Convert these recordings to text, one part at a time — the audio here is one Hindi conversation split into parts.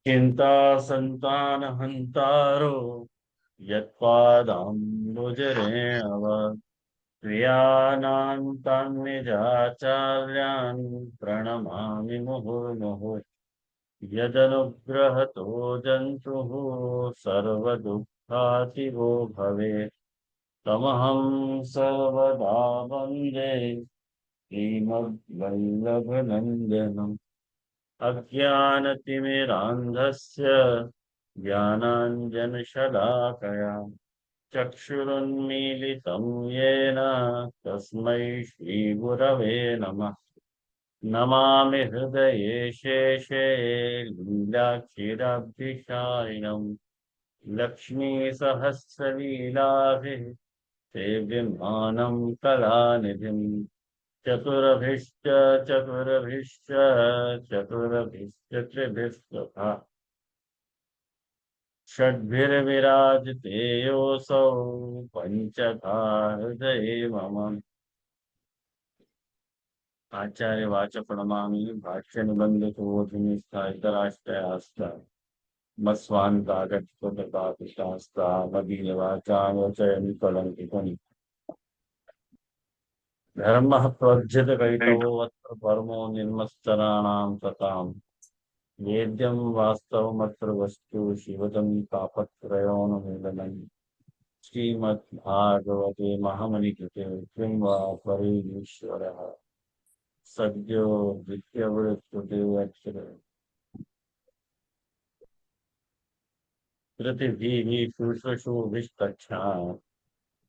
चिंता संतान हंतारो यत्पादाम्बुजरेण व क्रियानान्तान्निजाचार्यान् प्रणमामि मुहुर्मुहुः यदनुग्रहतो जन्तुः सर्वदुःखातिगो भवेत् तमहं सर्वदा वन्दे श्रीमद्वल्लभनन्दनम् अज्ञानतिमिरान्धस्य ज्ञानाञ्जनशलाकया चक्षुरुन्मीलितं येन तस्मै श्रीगुरवे नमः। नमामि हृदये शेषे लीलाक्षीराब्धिशायिनम् लक्ष्मीसहस्रलीलाभिः सेव्यमानं कलानिधिम् चतुरभिश्च चतुरभिश्च चतुरभिश्च त्रिभिस्तथा षड्भिर्विराजते योऽसौ पञ्चकाहृदये मम। आचार्यवाच प्रणमामि भाष्य निबंध इतराष्ट्रयास्ता मस्वान्तागच्छोदकापिशास्ता मदीयवाचार्यचयन् कलङ्कितम् धर्मः प्रोज्झितकैतवो वत्र परमो निर्मत्सराणां सताम् वेद्यं वास्तवमत्र वस्तु शिवदं तापत्रयोन्मूलनम् श्रीमद्भागवते महामुनिकृते किं वा परेश्वरः सद्यो विद्यवृत्तुते अक्षर कृतिभिः शुश्रूषुभिस्तच्छा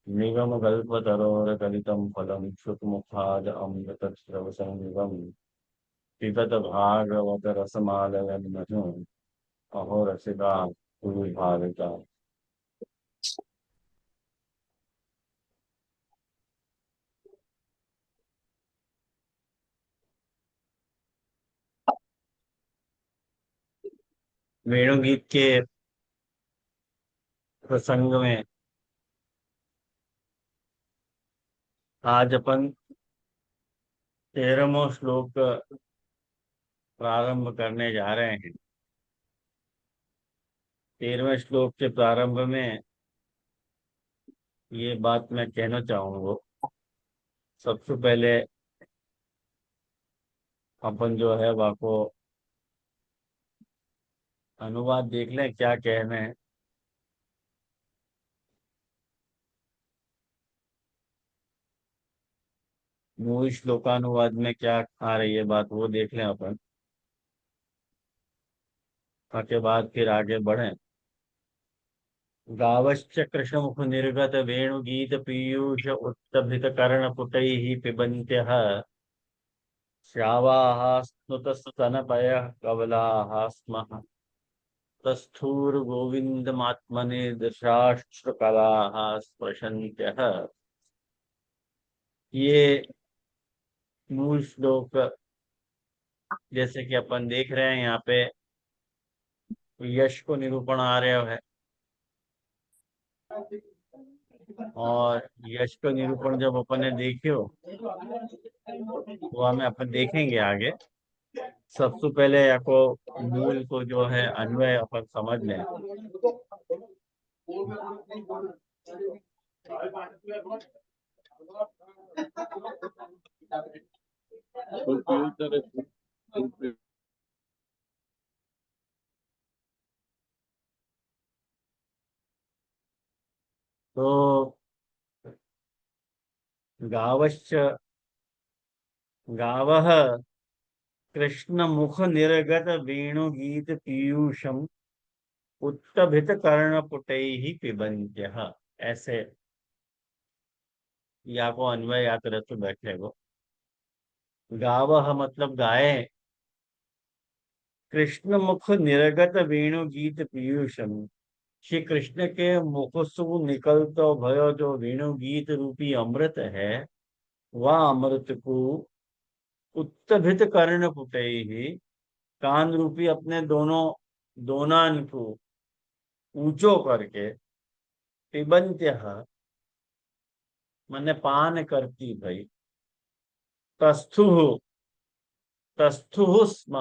निगमकल्पतरोर्गलितं फलं श्रुतमुखाद अमृतस्रवसंयुगम् पिबत भागवत रसमालयन् मधु अहो रसिका कुरु भाविका। वेणुगीत के प्रसंग में आज अपन 13वां श्लोक प्रारंभ करने जा रहे हैं। 13वें श्लोक के प्रारंभ में ये बात मैं कहना चाहूंगा। सबसे पहले अपन जो है वाको अनुवाद देख लें क्या कहना है। मूल श्लोकानुवाद में क्या आ रही है बात वो देख लें अपन, उसके बाद फिर आगे बढ़ें। गावश्च कृशमुख निर्गत वेणुगीत पीयूष उत्तभित कर्ण पुटैः पिबन्त्यः श्रावाः स्नुतस्तनपयः कवलाः स्मः तस्थूर्गोविन्दमात्मने दशाश्रुकलाः स्पृशन्त्यः। ये मूल श्लोक जैसे कि अपन देख रहे हैं यहाँ पे यश को निरूपण आ रहा है और यश को निरूपण जब अपन ने देखियो वो हमें अपन देखेंगे आगे। सबसे पहले आपको मूल को जो है अन्वय अपन समझ लें। तो गावश्च गावः कृष्ण मुख निर्गत वेणुगीत पीयूषम उत्तभित कर्णपुटैः पिबन्त्यः। ऐसे या को अन्वय याद रख बैठे वो। गावः मतलब गाय, कृष्ण मुख निर्गत वेणुगीत पीयूषम श्री कृष्ण के मुख से निकलता भयो जो वेणुगीत रूपी अमृत है वह अमृत को उत्तभित कर्ण पुटैः कान रूपी अपने दोनों दोनान को ऊंचो करके पिबंत्य मने पान करती भई तस्थु तस्थु स्म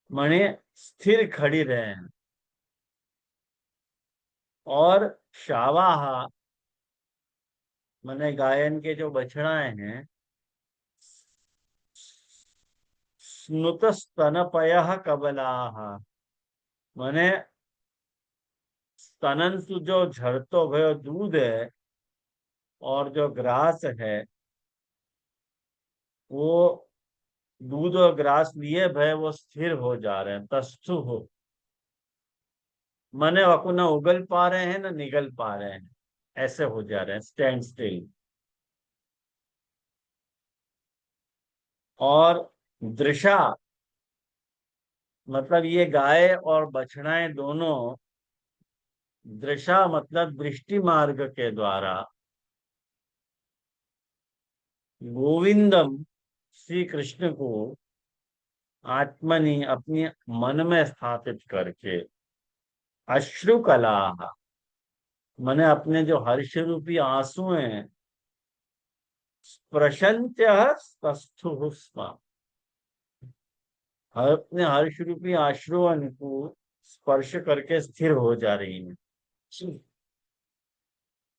मने स्थिर खड़ी रहे। और शावाहा माने गायन के जो बछड़ाए हैं, स्नुत स्तनपय कबलाहा माने स्तनन से जो झरतो भयो दूध है और जो ग्रास है, वो दूध और ग्रास लिए भय वो स्थिर हो जा रहे हैं, तस्थु हो माने वको ना उगल पा रहे हैं ना निगल पा रहे हैं, ऐसे हो जा रहे हैं, स्टैंड स्टिल। और दृशा मतलब ये गाय और बछड़ाएं दोनों, दृशा मतलब दृष्टि मार्ग के द्वारा गोविंदम श्री कृष्ण को आत्मनि अपनी मन में स्थापित करके, अश्रु कला मैंने अपने जो हर्ष रूपी आंसू हैं, प्रशंत्य तस्थु स्म अपने हर्ष रूपी आश्रुओं को स्पर्श करके स्थिर हो जा रही है।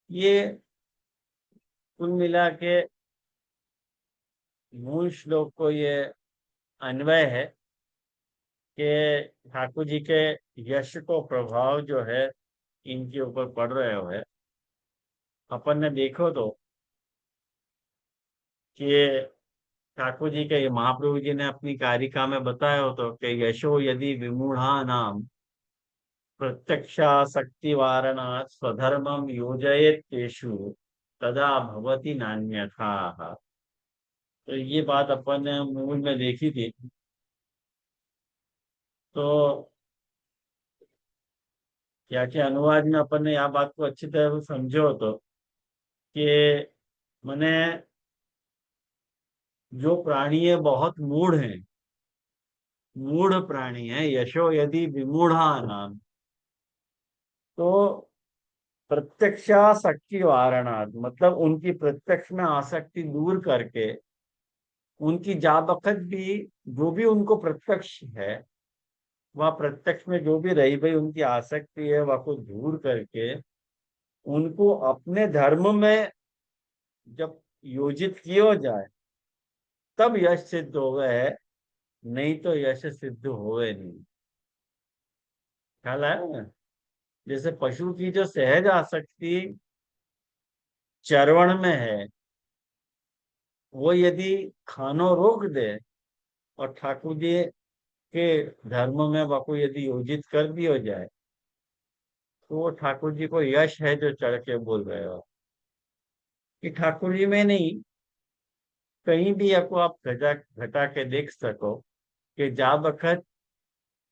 ये कुल मिला के मूल श्लोक को ये अन्वय है कि ठाकुर जी के यश को प्रभाव जो है इनके ऊपर पड़ रहे हो है। अपन ने देखो तो कि ठाकुर जी के महाप्रभु जी ने अपनी कारिका में बताया हो तो कि यशो यदि विमूढ़ा नाम प्रत्यक्षासक्ति वारणात् स्वधर्मम योजयेत् तेषु तदा भवति नान्यथा। तो ये बात अपन ने मूल में देखी थी। तो क्या क्या अनुवाद में अपन ने यह बात को अच्छी तरह से समझो तो कि मैंने जो प्राणी है बहुत मूढ़ हैं, मूढ़ प्राणी है, यशो यदि विमूढ़ा नाम, तो प्रत्यक्षासक्ति वारणात् मतलब उनकी प्रत्यक्ष में आसक्ति दूर करके, उनकी जा बखत भी जो भी उनको प्रत्यक्ष है, वह प्रत्यक्ष में जो भी रही भाई उनकी आसक्ति है वह को दूर करके उनको अपने धर्म में जब योजित किया जाए तब यश सिद्ध हो गए है, नहीं तो यश सिद्ध होवे नहीं। ख्याल आया ना? जैसे पशु की जो सहज आसक्ति चरवण में है, वो यदि खानो रोक दे और ठाकुर जी के धर्म में बाको यदि योजित कर दिया जाए, तो वो ठाकुर जी को यश है जो चढ़ के बोल रहे हो कि ठाकुर जी में नहीं, कहीं भी आपको आप घटा घटा के देख सको कि जा बखत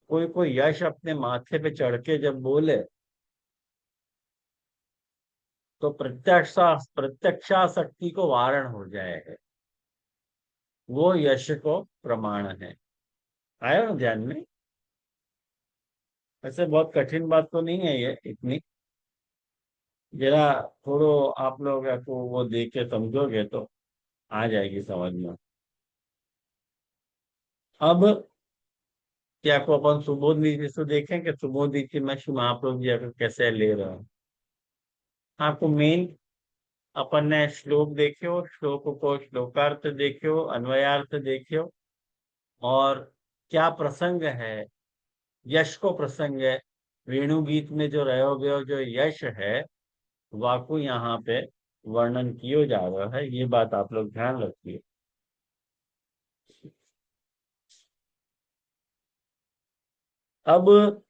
कोई कोई यश अपने माथे पे चढ़ के जब बोले तो प्रत्यक्षाशक्ति को वारण हो जाएगा, वो यश को प्रमाण है। आया ना ध्यान में? ऐसे बहुत कठिन बात तो नहीं है ये इतनी, जरा थोड़ो आप लोग को वो देख के समझोगे तो आ जाएगी समझ में। अब क्या को अपन सुबोध नीति से देखें कि सुबोध नीति में श्री महाप्रभु जी अगर कैसे ले रहे हैं। आपको मेन अपन ने श्लोक देखियो, श्लोक को श्लोकार्थ देखियो, अन्वयार्थ देखियो, और क्या प्रसंग है, यश को प्रसंग है, वेणु गीत में जो रहोगे जो यश है वाकु यहाँ पे वर्णन किया जा रहा है, ये बात आप लोग ध्यान रखिए। अब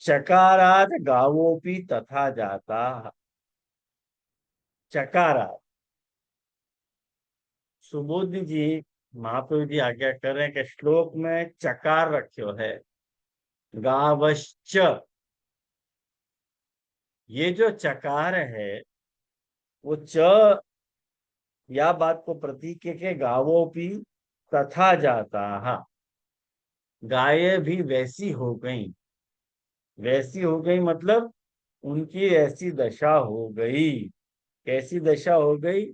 चकारात गावोपी तथा जाता, चकारात सुबोध जी महाप्रभु जी आज्ञा कर रहे हैं कि श्लोक में चकार रखियो है, गावश्च, ये जो चकार है वो च या बात को प्रतीक है कि गावोपी तथा जाता, गायें भी वैसी हो गई, वैसी हो गई मतलब उनकी ऐसी दशा हो गई। कैसी दशा हो गई?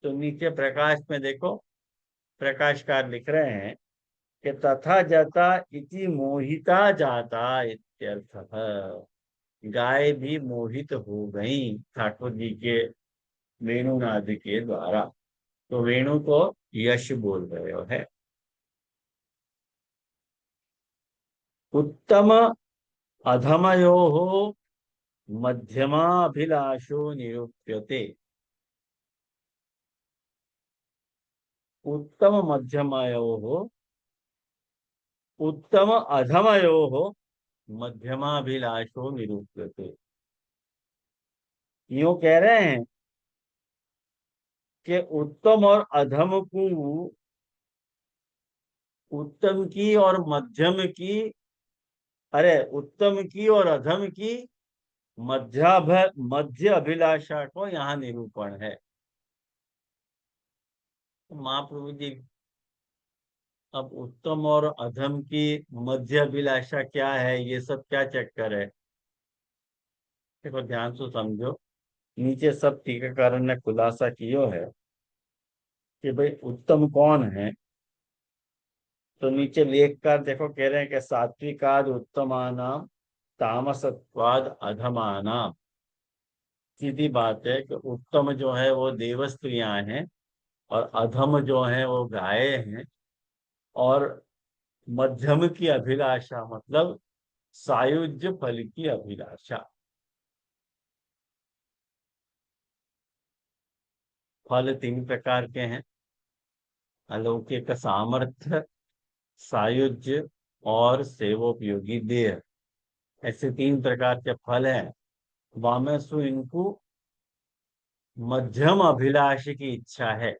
तो नीचे प्रकाश में देखो, प्रकाशकार लिख रहे हैं कि तथा जता इति मोहिता जाता इत्यर्थः। गाय भी मोहित हो गई ठाकुर जी के वेणुनाद के द्वारा। तो वेणु को यश बोल रहे हो है। उत्तम अधमयोः मध्यमाभिलाषो निरूप्यते। उत्तम मध्यमयोः उत्तम अधमयोः मध्यमाभिलाषो निरूप्यते। यूं कह रहे हैं कि उत्तम और अधम को, उत्तम की और मध्यम की, अरे उत्तम की और अधम की मध्य अभिलाषा को यहाँ निरूपण है। तो महाप्रभु जी, अब उत्तम और अधम की मध्य अभिलाषा क्या है, ये सब क्या चक्कर है? देखो ध्यान से समझो, नीचे सब टीकाकार ने खुलासा किया है कि भाई उत्तम कौन है। तो नीचे लेख कर देखो, कह रहे हैं कि सात्विकाद उत्तमानाम तामसत्वाद अधमानाम। सीधी बात है कि उत्तम जो है वो देव स्त्रियां हैं, और अधम जो है वो गाय हैं। और मध्यम की अभिलाषा मतलब सायुज्य फल की अभिलाषा। फल तीन प्रकार के हैं: अलौकिक सामर्थ्य, सायुज्य और सेवोपयोगी देह। ऐसे तीन प्रकार के फल हैं। वामेशु इनको मध्यम अभिलाष की इच्छा है,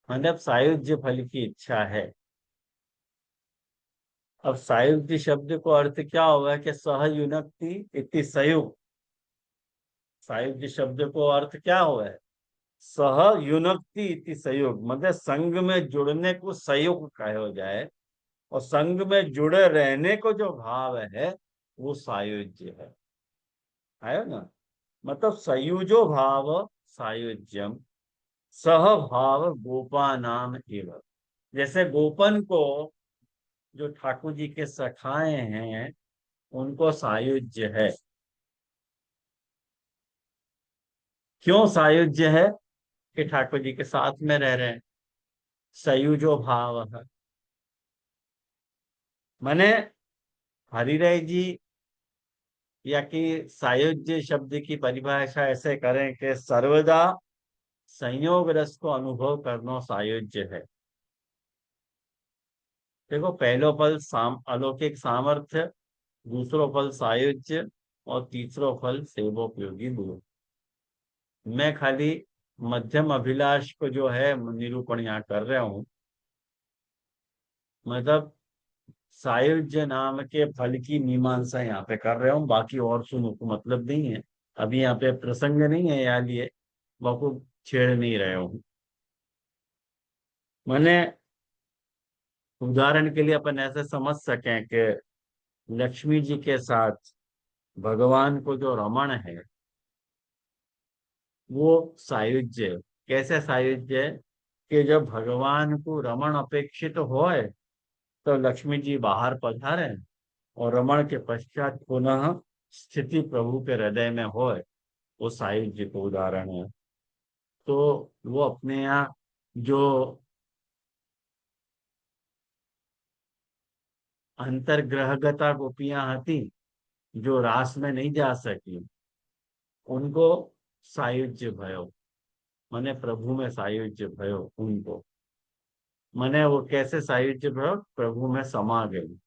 मतलब सायुज्य फल की इच्छा है। अब सायुज्य शब्द को अर्थ क्या होगा कि सहयुनक्ति इति संयुक्त। सायुज्य शब्द को अर्थ क्या हुआ है? सहयुनक्ति इति संयोग, मतलब संग में जुड़ने को संयोग कहा जाए। और संग में जुड़े रहने को जो भाव है वो सायुज्य है ना। मतलब संयुजो भाव सायुज्यम, सह भाव गोपा नाम एवं। जैसे गोपन को जो ठाकुर जी के सखाए हैं उनको सायुज्य है। क्यों सायुज्य है? कि ठाकुर जी के साथ में रह रहे हैं, सयुजो भाव है। माने हरिराय जी, या कि सायुज्य शब्द की परिभाषा ऐसे करें कि सर्वदा संयोग रस को अनुभव करना सायुज्य है। देखो पहलो फल अलौकिक सामर्थ्य, दूसरो फल सायुज्य, और तीसरो फल सेवोपयोगी गुण। मैं खाली मध्यम अभिलाष को जो है निरूपण यहाँ कर रहा हूँ। मतलब सायुज्य नाम के फल की मीमांसा यहाँ पे कर रहा हूँ, बाकी और सुनो को मतलब नहीं है। अभी यहाँ पे प्रसंग नहीं है यहाँ लिए, वो छेड़ नहीं रहे हूँ। मैंने उदाहरण के लिए अपन ऐसे समझ सकें कि लक्ष्मी जी के साथ भगवान को जो रमण है वो सायुज्य है। कैसे सायुज्य है? कि जब भगवान को रमण अपेक्षित होए तो लक्ष्मी जी बाहर पधारे, और रमण के पश्चात पुनः स्थिति प्रभु के हृदय में होए, वो सायुज्य को उदाहरण है। तो वो अपने यहाँ जो अंतर्ग्रहगता गोपियां थी, जो रास में नहीं जा सकी, उनको सायुज्य भयो। मने प्रभु में सायुज्य भयो उनको। मने वो कैसे सायुज्य भयो? प्रभु में समा गई।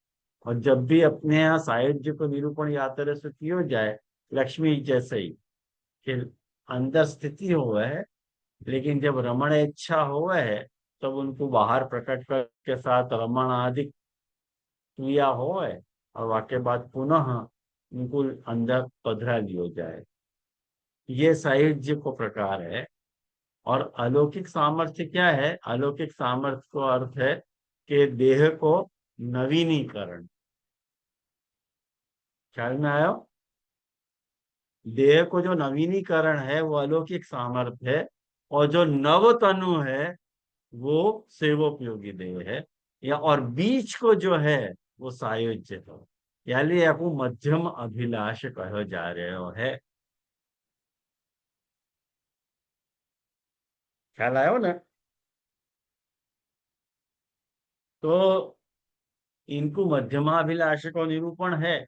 और जब भी अपने यहाँ सायुज्य को निरूपण या तरह से किया जाए, लक्ष्मी जैसे ही कि अंदर स्थिति हुआ है, लेकिन जब रमण इच्छा हुआ है तब उनको बाहर प्रकट कर के साथ रमण आदि क्रिया होए, और वाक्य बाद पुनः उनको अंदर पधरा लियो जाए। ये सायुज्य को प्रकार है। और अलौकिक सामर्थ्य क्या है? अलौकिक सामर्थ्य को अर्थ है कि देह को नवीनीकरण। ख्याल में आयो? देह को जो नवीनीकरण है वो अलौकिक सामर्थ्य है। और जो नव तनु है वो सेवोपयोगी देह है। या और बीच को जो है वो सायुज्य हो, यानी आपको मध्यम अभिलाष कहो जा रहे हो है। ख्याल आयो ना। तो इनको मध्यमाभिलाष को निरूपण है,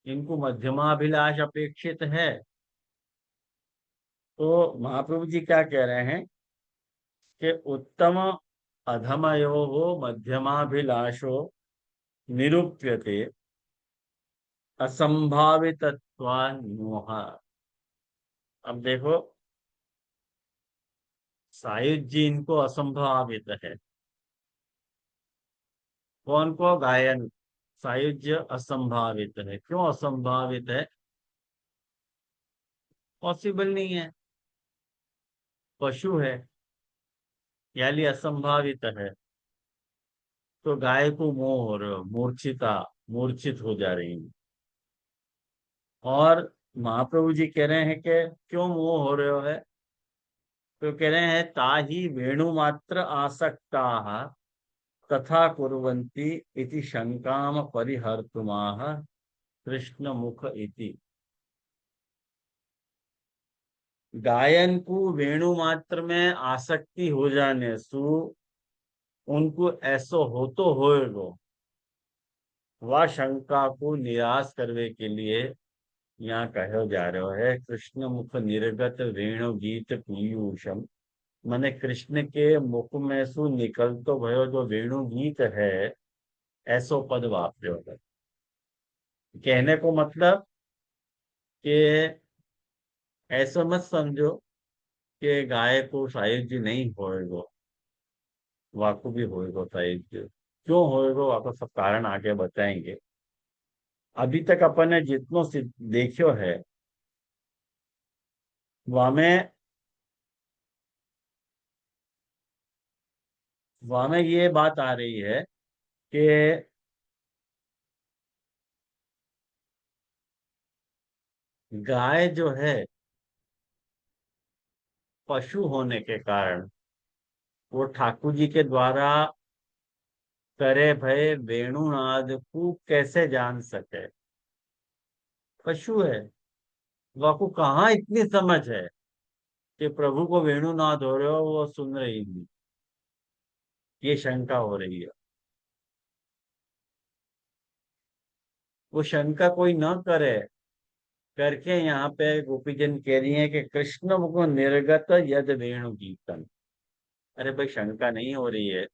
इनको मध्यमाभिलाष अपेक्षित है। तो महाप्रभु जी क्या कह रहे हैं कि उत्तम अधमयो मध्यमाभिलाषो निरूप्यते असंभावितत्वान्मोह। अब देखो, सायुज्य इनको असंभावित है। कौन को? गायन। सायुज्य असंभावित है। क्यों असंभावित है? पॉसिबल नहीं है, पशु है, यानी असंभावित है। तो गाय को मोह हो रहे हो, मूर्छित हो जा रही है। और महाप्रभु जी कह रहे हैं कि क्यों मोह हो रहे हो है? तो कह रहे हैं ताही वेणु मात्र आसक्ता तथा कुर्वन्ति इति शंकाम परिहर्तुमाह कृष्ण मुख इति। गायन को वेणु मात्र में आसक्ति हो जाने सु उनको ऐसो हो तो होएगो, वह शंका को निराश करने के लिए यहाँ कहो जा रहे हो है कृष्ण मुख निर्गत वेणु गीत पीयूषम। माने कृष्ण के मुख में सु निकल तो भयो जो वेणु गीत है, ऐसो पद वापर्यो है। कहने को मतलब कि ऐसा मत समझो कि गाय को सायुज्य नहीं होएगो, वाको भी होएगो सायुज्य। क्यों होएगो वाको सब कारण आगे बताएंगे। अभी तक अपन ने जितनो देखियो है वामें वामें ये बात आ रही है कि गाय जो है पशु होने के कारण वो ठाकुर जी के द्वारा करे भय वेणुनाद को कैसे जान सके? पशु है, वाको कहाँ इतनी समझ है कि प्रभु को वेणुनाद हो रहे हो वो सुन रही नहीं। ये शंका हो रही है। वो शंका कोई न करे करके यहाँ पे गोपीजन कह रही है कि कृष्ण मुख निर्गत यद वेणु गीतन। अरे भाई, शंका नहीं हो रही है,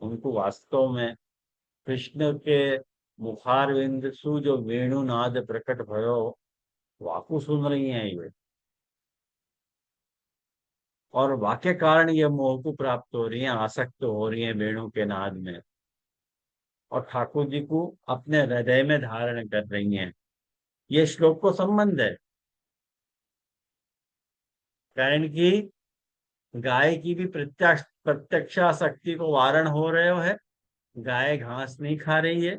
उनको वास्तव में कृष्ण के मुखारविंद सु जो वेणुनाद प्रकट भयो वाकु सुन रही हैं ये। और वाक्य कारण ये मोह को प्राप्त हो रही है, आसक्त हो रही है वेणु के नाद में, और ठाकुर जी को अपने हृदय में धारण कर रही हैं। ये श्लोक को संबंध है। कारण कि गाय की भी प्रत्यक्षाशक्ति को वारण हो रहे हो है। गाय घास नहीं खा रही है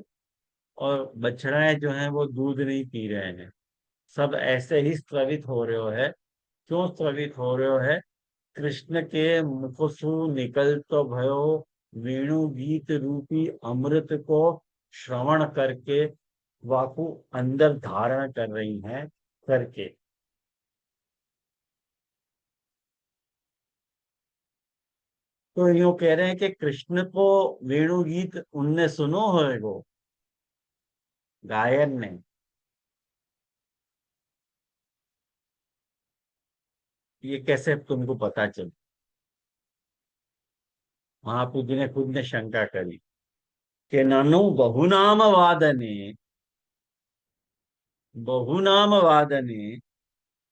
और बछड़ाएं जो हैं वो दूध नहीं पी रहे हैं। सब ऐसे ही स्रवित हो रहे हो है। क्यों स्रवित हो रहे हो है? कृष्ण के मुख सु निकल तो भयो वेणु गीत रूपी अमृत को श्रवण करके वाकु अंदर धारण कर रही हैं करके। तो यूं कह रहे हैं कि कृष्ण को वेणु गीत उनने सुनो होएगो, गायन ने। ये कैसे तुमको पता चल? महाप्रभु जी ने खुद ने शंका करी कि ननु बहुनाम वादने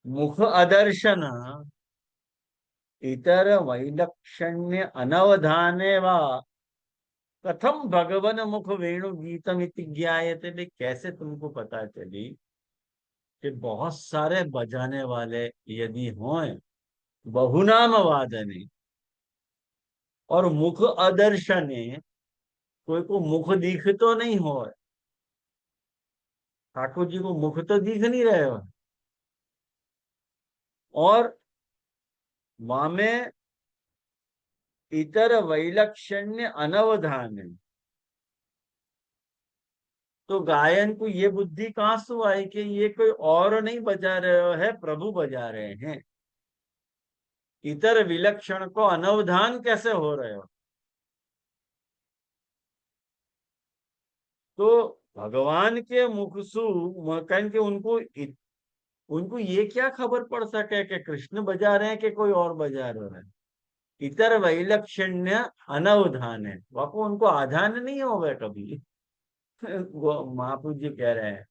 मुख अदर्शन इतर वैलक्षण्य अनवधाने वा कथम भगवन मुख वेणु गीतम इति ज्ञायते। भी कैसे तुमको पता चली कि बहुत सारे बजाने वाले यदि हों, बहुनाम वादने और मुख अदर्शने, कोई को मुख दिख तो नहीं हो, ठाकुर जी को मुख तो दिख नहीं रहे हो, और वामे इतर वैलक्षण्य अनवधान। तो गायन को ये बुद्धि कहाँ से आई कि ये कोई और नहीं बजा रहे है, प्रभु बजा रहे हैं। इतर विलक्षण को अनवधान कैसे हो रहे हो? तो भगवान के मुख सु कहन के उनको ये क्या खबर पड़ सके कि कृष्ण बजा रहे हैं कि कोई और बजा रहे हैं। इतर वैलक्षण्य अनवधान है, बापू उनको आधान नहीं होगा कभी। वो महाप्रभु जी कह रहे हैं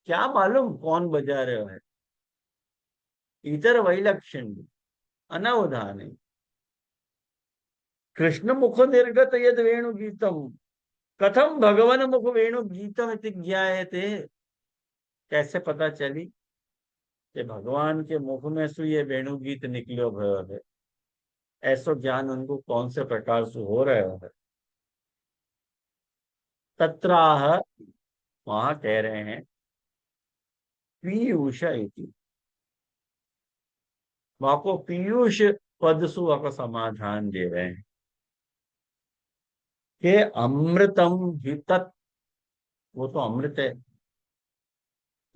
क्या मालूम कौन बजा रहे है। इतर वैलक्षण्य अनवधान है। कृष्ण मुख निर्गत यद वेणु गीतम, कथम भगवान मुख वेणु गीतम इति ज्ञायते। कैसे पता चली कि भगवान के मुख में से ये वेणु गीत निकलो भयो है। ऐसो ज्ञान उनको कौन से प्रकार से हो रहे है। तत्राह, वहां कह रहे हैं पीयूष इति, वहां को पीयूष पद सु वहां को समाधान दे रहे हैं कि अमृतम ही तत्, वो तो अमृत है,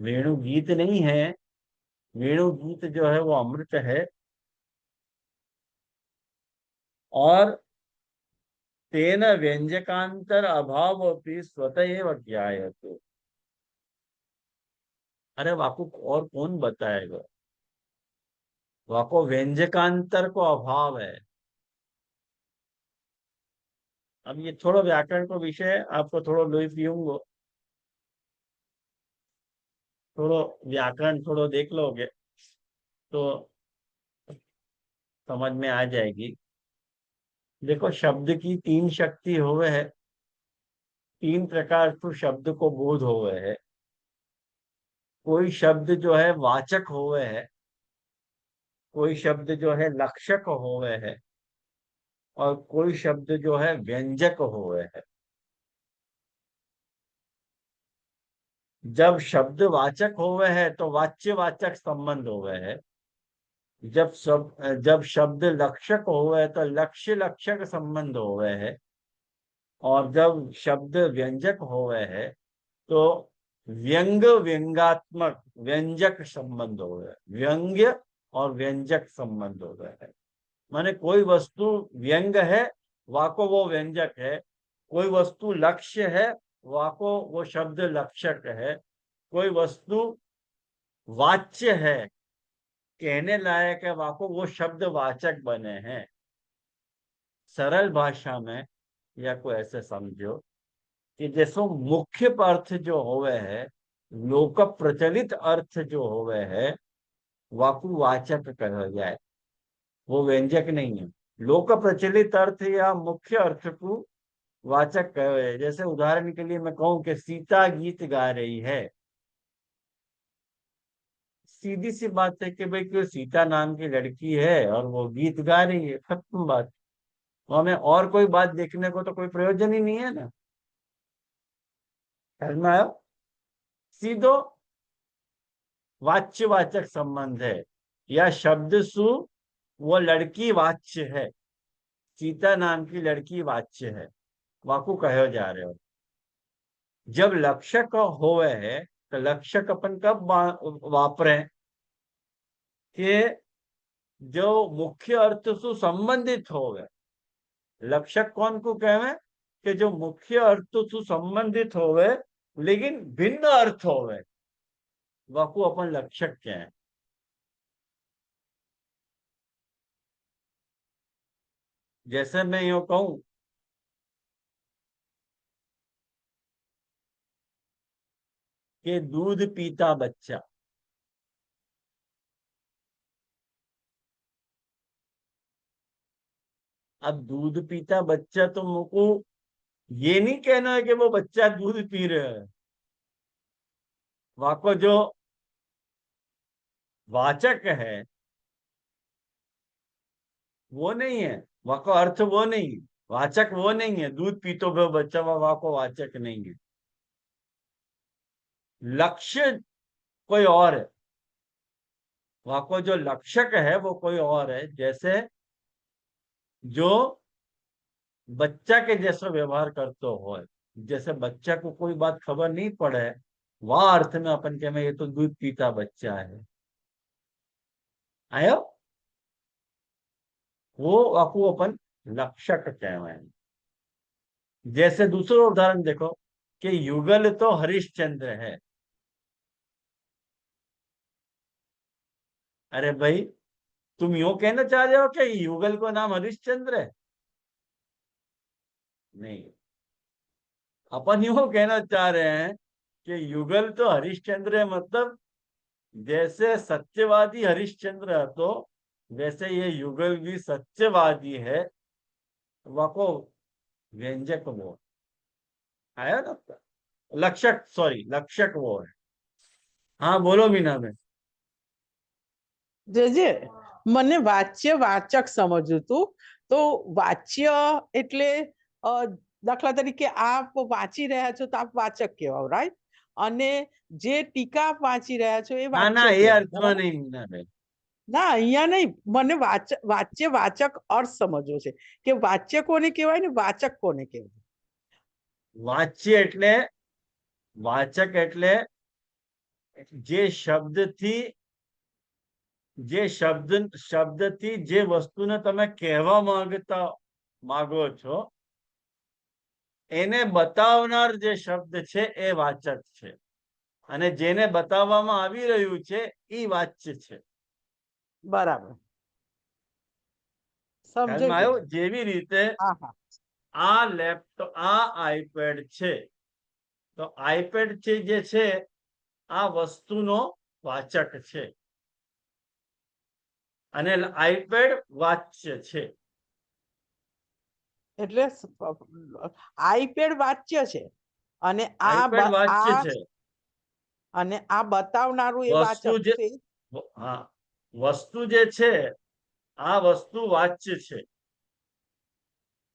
वेणु गीत नहीं है। वेणु गीत जो है वो अमृत है। और तेन व्यंजकांतर अभाव अपनी स्वतः एव ज्ञायते। अरे वाकु और कौन बताएगा, वाको व्यंजकांतर को अभाव है। अब ये थोड़ा व्याकरण को विषय है, आपको थोड़ा लोई पीऊंगो, थोड़ा व्याकरण थोड़ा देख लोगे तो समझ में आ जाएगी। देखो शब्द की तीन शक्ति होवे है, तीन प्रकार से शब्द को बोध होवे है। कोई शब्द जो है वाचक होवे है, कोई शब्द जो है लक्षक होवे है, और कोई शब्द जो है व्यंजक होवे है। जब शब्द वाचक होवे है तो वाच्य वाचक संबंध होवे है। जब शब्द लक्षक होवे तो लक्ष्य लक्षक संबंध होवे है। और जब शब्द व्यंजक होवे है तो व्यंग व्यंगात्मक व्यंजक संबंध होवे है। व्यंग्य और व्यंजक संबंध होवे है। माने कोई वस्तु व्यंग है, वाको वो व्यंजक है। कोई वस्तु लक्ष्य है, वाको वो शब्द लक्षक है। कोई वस्तु वाच्य है, कहने लायक है, वाको वो शब्द वाचक बने हैं। सरल भाषा में या कोई ऐसे समझो कि जैसो मुख्य अर्थ जो होवे है, लोक प्रचलित अर्थ जो होवे है, वाकु वाचक कहा जाए, वो व्यंजक नहीं है। लोक प्रचलित अर्थ या मुख्य अर्थ को वाचक कहे। जैसे उदाहरण के लिए मैं कहूं कि सीता गीत गा रही है, सीधी सी बात है कि भाई कोई सीता नाम की लड़की है और वो गीत गा रही है, खत्म बात। तो हमें और कोई बात देखने को तो कोई प्रयोजन ही नहीं है ना। समझ में आयो? सीधो वाच्य वाचक संबंध है, या शब्द सु वो लड़की वाच्य है, सीता नाम की लड़की वाच्य है, वाकु कहो जा रहे हो। जब लक्षक होवे है तो लक्षक अपन कब वापरे कि जो मुख्य अर्थ से संबंधित होवे। लक्षक कौन को कहे कि जो मुख्य अर्थ से संबंधित होवे लेकिन भिन्न अर्थ होवे, वाकु अपन लक्षक क्या है। जैसे मैं यो कहूं कि दूध पीता बच्चा, अब दूध पीता बच्चा तो मुझको ये नहीं कहना है कि वो बच्चा दूध पी रहा है। वाको जो वाचक है वो नहीं है, वाको अर्थ वो नहीं है, वाचक वो नहीं है। दूध पीतो वो बच्चा वो वाको वाचक नहीं है। लक्ष्य कोई और है, वाको जो लक्षक है वो कोई और है। जैसे जो बच्चा के जैसा व्यवहार करतो हो, जैसे बच्चा को कोई बात खबर नहीं पड़े, वह अर्थ में अपन कहें ये तो दूध पीता बच्चा है। आयो, वो आपको अपन लक्षक कहवाय। जैसे दूसरा उदाहरण देखो कि युगल तो हरिश्चंद्र है। अरे भाई, तुम यूं कहना चाह रहे हो कि युगल को नाम हरिश्चंद्र है? नहीं, अपन यूं कहना चाह रहे हैं कि युगल तो हरिश्चंद्र है, मतलब जैसे सत्यवादी हरिश्चंद्र है तो वैसे ये युगल भी सत्यवादी है। वको व्यंजक वो आया ना, लक्षक, सॉरी लक्षक वो है। हाँ बोलो मीना बेन। જે મને વાચ્ય વાચક સમજવું તું, તો વાચ્ય એટલે દાખલા તરીકે આપ વાંચી રહ્યા છો તો આપ વાચક કહેવાય, રાઈટ? અને જે ટીકા આપ વાંચી રહ્યા છો એ ના ના, વાચ્ય એ કહેવાય, અર્થમાં બરાબર? નહીં મીના બેન। ના, અહીંયા નહીં, મને વાચ્ય વાચક અર્થ સમજવો છે કે વાચ્ય કોને કહેવાય ને વાચક કોને કહેવાય. વાચ્ય એટલે, વાચક એટલે જે શબ્દથી, જે શબ્દથી જે વસ્તુને તમે કહેવા માંગો છો એને બતાવનાર જે શબ્દ છે એ વાચક છે, અને જેને બતાવવામાં આવી રહ્યું છે એ વાચ્ય છે। બરાબર, સમજાઈ ખ્યાલમાં આવ્યો? ગયું. જેવી રીતે હા હા, આ લેપટોપ, આ આઈપેડ છે, તો આઈપેડ છે જે છે આ વસ્તુનો વાચક છે, અને આઈપેડ વાચ્ય છે। એટલે આઈપેડ વાચ્ય છે અને આઈપેડ વાચ્ય છે, આ બતાવનારું એ વાચક વસ્તુ જે, છે. હા, વસ્તુ જે છે આ વસ્તુ વાચ્ય છે,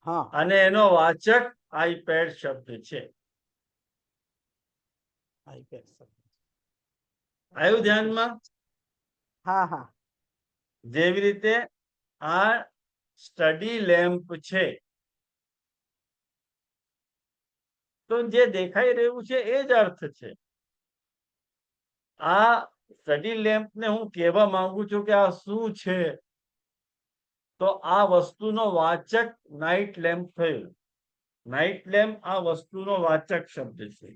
હા, અને એનો વાચક આઈપેડ શબ્દ છે। આઈપેડ શબ્દ. આવ્યું ધ્યાનમાં? હા હા, જેવી રીતે આ સ્ટડી લેમ્પ છે, તો જે દેખાઈ રહ્યું છે એ જ અર્થ છે। આ સ્ટડી લેમ્પ ને હું કહેવા માંગુ છું કે આ શું છે, તો આ વસ્તુનો વાચક નાઇટ લેમ્પ થયું। નાઇટ લેમ્પ આ વસ્તુનો વાચક શબ્દ છે।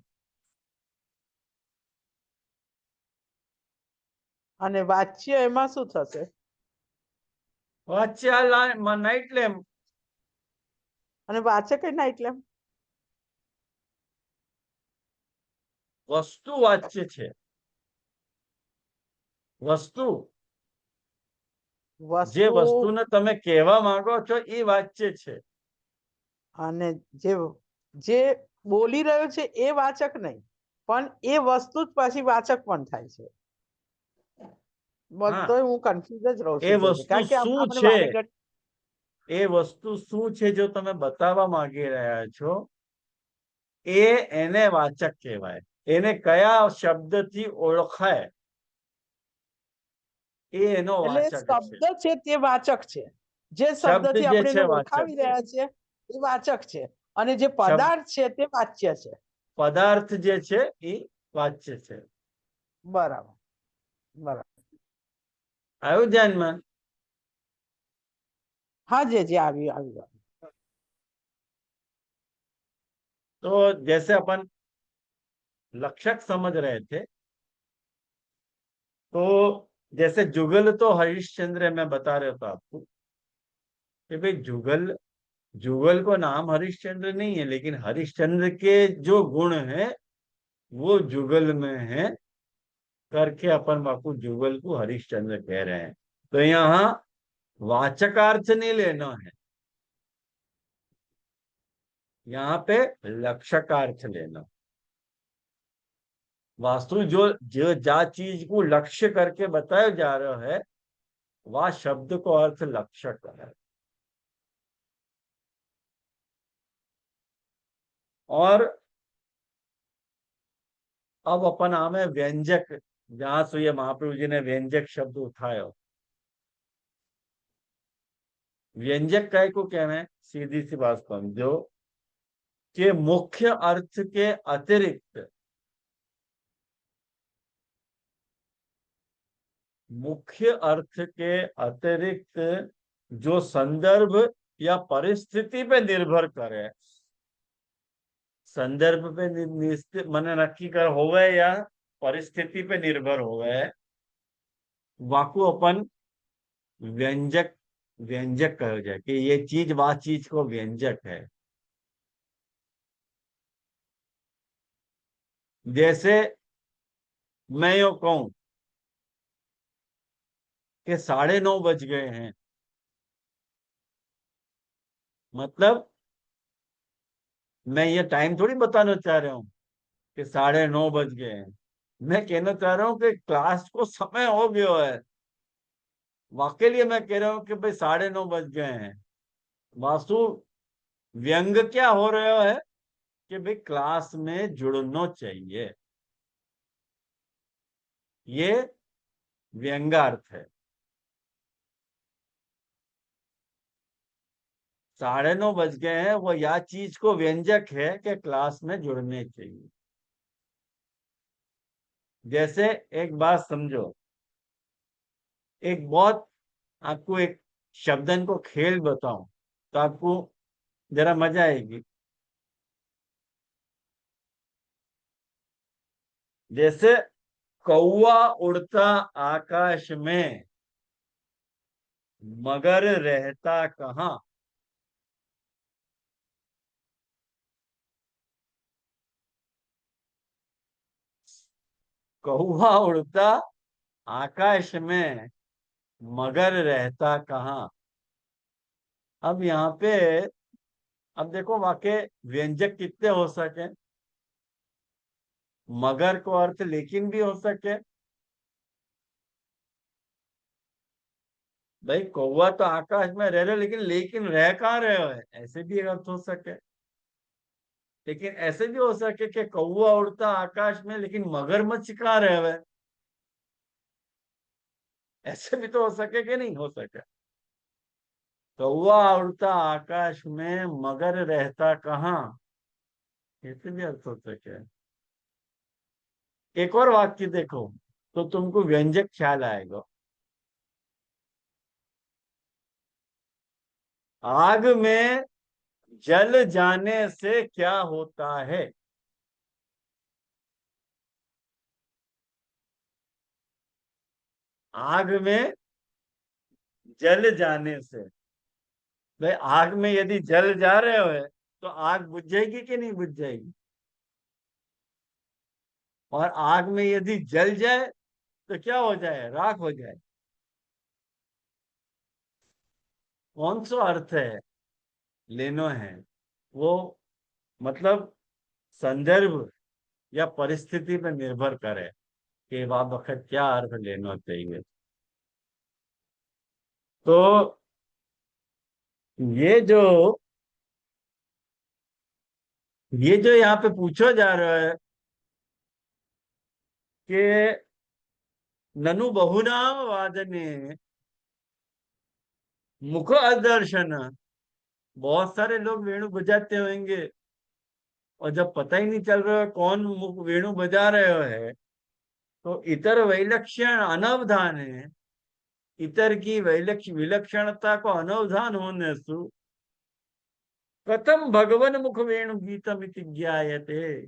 અને વાચ્ય એમાં શું થશે? વાચ્ય નાઇટ લેમ્પ, અને વાચક એના એટલે વસ્તુ વાચ્ય છે, વસ્તુ, જે વસ્તુ. વસ્તુને તમે કહેવા માંગો છો એ વાચ્ય છે। અને જે જે બોલી રહ્યો છે એ વાચક નહીં, પણ એ વસ્તુ જ પાછી વાચક પણ થાય છે. હા, બધો હું કન્ફ્યુઝ જ રહું એ છું, વસ્તુ કારણ કે શું આપણે છે, વારે ઘડી. એ વસ્તુ શું છે જો તમે બતાવવા માંગી રહ્યા છો, એ એને વાચક કહેવાય। એને કયા શબ્દથી ઓળખાય એ એનો એટલે વાચક છે। શબ્દ છે તે વાચક છે, જે શબ્દ શબ્દથી જે આપણે છે એને વાચક ઓળખાવી છે, રહ્યા છીએ એ વાચક છે, અને જે શબ્દ, પદાર્થ છે તે વાચ્ય છે. પદાર્થ જે છે એ વાચ્ય છે। બરાબર બરાબર, આવ્યું ધ્યાનમાં? हाँ जी जी, આવ્યું આવ્યું. तो जैसे अपन लक्षक समझ रहे थे, तो जैसे जुगल तो हरिश्चंद्र मैं बता रहा था आपको कि भाई जुगल, जुगल को नाम हरिश्चंद्र नहीं है, लेकिन हरिश्चंद्र के जो गुण हैं वो जुगल में है, करके अपन बापू जुगल को हरिश्चंद्र कह रहे हैं। तो यहाँ वाचकार्थ नहीं लेना है, यहाँ पे लक्षकार्थ लेना। वास्तु जो जो जा चीज को लक्ष्य करके बताया जा रहा है वह शब्द को अर्थ लक्षक है। और अब अपन आमे व्यंजक, जहां से ये महाप्रभु जी ने व्यंजक शब्द उठाया। व्यंजक काय को कहना है? सीधी सी बात समझो कि मुख्य अर्थ के अतिरिक्त, मुख्य अर्थ के अतिरिक्त जो संदर्भ या परिस्थिति पे निर्भर करे, संदर्भ पे निश्चित मने नक्की कर होवे या परिस्थिति पे निर्भर होवे, वाकु अपन व्यंजक, व्यंजक कहो जाए कि ये चीज वा चीज को व्यंजक है। जैसे मैं यो कहूं कि 9:30 बज गए हैं, मतलब मैं ये टाइम थोड़ी बताना चाह रहा हूँ कि 9:30 बज गए हैं। मैं कहना चाह रहा हूँ कि क्लास को समय हो गया है। वाकई लिए मैं कह रहा हूँ कि भाई 9:30 बज गए हैं। वास्तु व्यंग क्या हो रहा है कि भाई क्लास में जुड़ना चाहिए, ये व्यंगार्थ है। 9:30 बज गए हैं, वो या चीज को व्यंजक है कि क्लास में जुड़ने चाहिए। जैसे एक बात समझो, एक बहुत आपको एक शब्दन को खेल बताऊं तो आपको जरा मजा आएगी। जैसे कौवा उड़ता आकाश में, मगर रहता कहाँ। कौवा उड़ता आकाश में, मगर रहता कहाँ। अब यहाँ पे, अब देखो वाकई व्यंजक कितने हो सके। मगर को अर्थ लेकिन भी हो सके। भाई कौवा तो आकाश में रह रहे, लेकिन रह कहाँ रहे हो है, ऐसे भी एक अर्थ हो सके। लेकिन ऐसे भी हो सके कि कौवा उड़ता आकाश में लेकिन मगरमच्छ कहाँ रहे हुए, ऐसे भी तो हो सके कि नहीं हो सके। कौवा उड़ता आकाश में मगर रहता कहाँ, ऐसे भी अर्थ हो सके। एक और वाक्य देखो तो तुमको व्यंजक ख्याल आएगा। आग में जल जाने से क्या होता है। आग में जल जाने से, भाई आग में यदि जल जा रहे हो है तो आग बुझ जाएगी कि नहीं बुझ जाएगी। और आग में यदि जल जाए तो क्या हो जाए, राख हो जाए। कौन सा अर्थ है लेनो है वो, मतलब संदर्भ या परिस्थिति पर निर्भर करे कि वह वक्त क्या अर्थ लेना चाहिए। तो ये जो ये जो यहाँ पे पूछा जा रहा है कि ननु बहुनाम वादने मुख अदर्शन, बहुत सारे लोग वेणु बजाते होंगे और जब पता ही नहीं चल रहा है कौन मुख वेणु बजा रहे हो है, तो इतर वैलक्षण अनवधान है। इतर की विलक्षणता को अनवधान होने से कथम भगवन मुख वेणु गीतम इति ज्ञायते,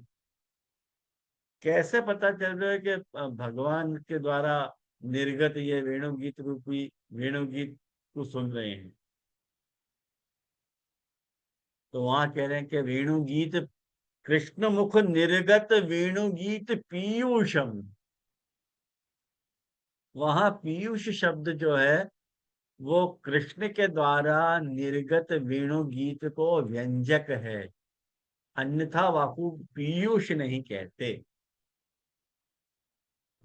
कैसे पता चल रहा है कि भगवान के द्वारा निर्गत ये वेणु गीत रूपी वेणु गीत को सुन रहे हैं। तो वहां कह रहे हैं कि वेणु गीत कृष्ण मुख निर्गत वेणु गीत पीयूषम। वहां पीयूष शब्द जो है वो कृष्ण के द्वारा निर्गत वेणु गीत को व्यंजक है, अन्यथा वाकु पीयूष नहीं कहते।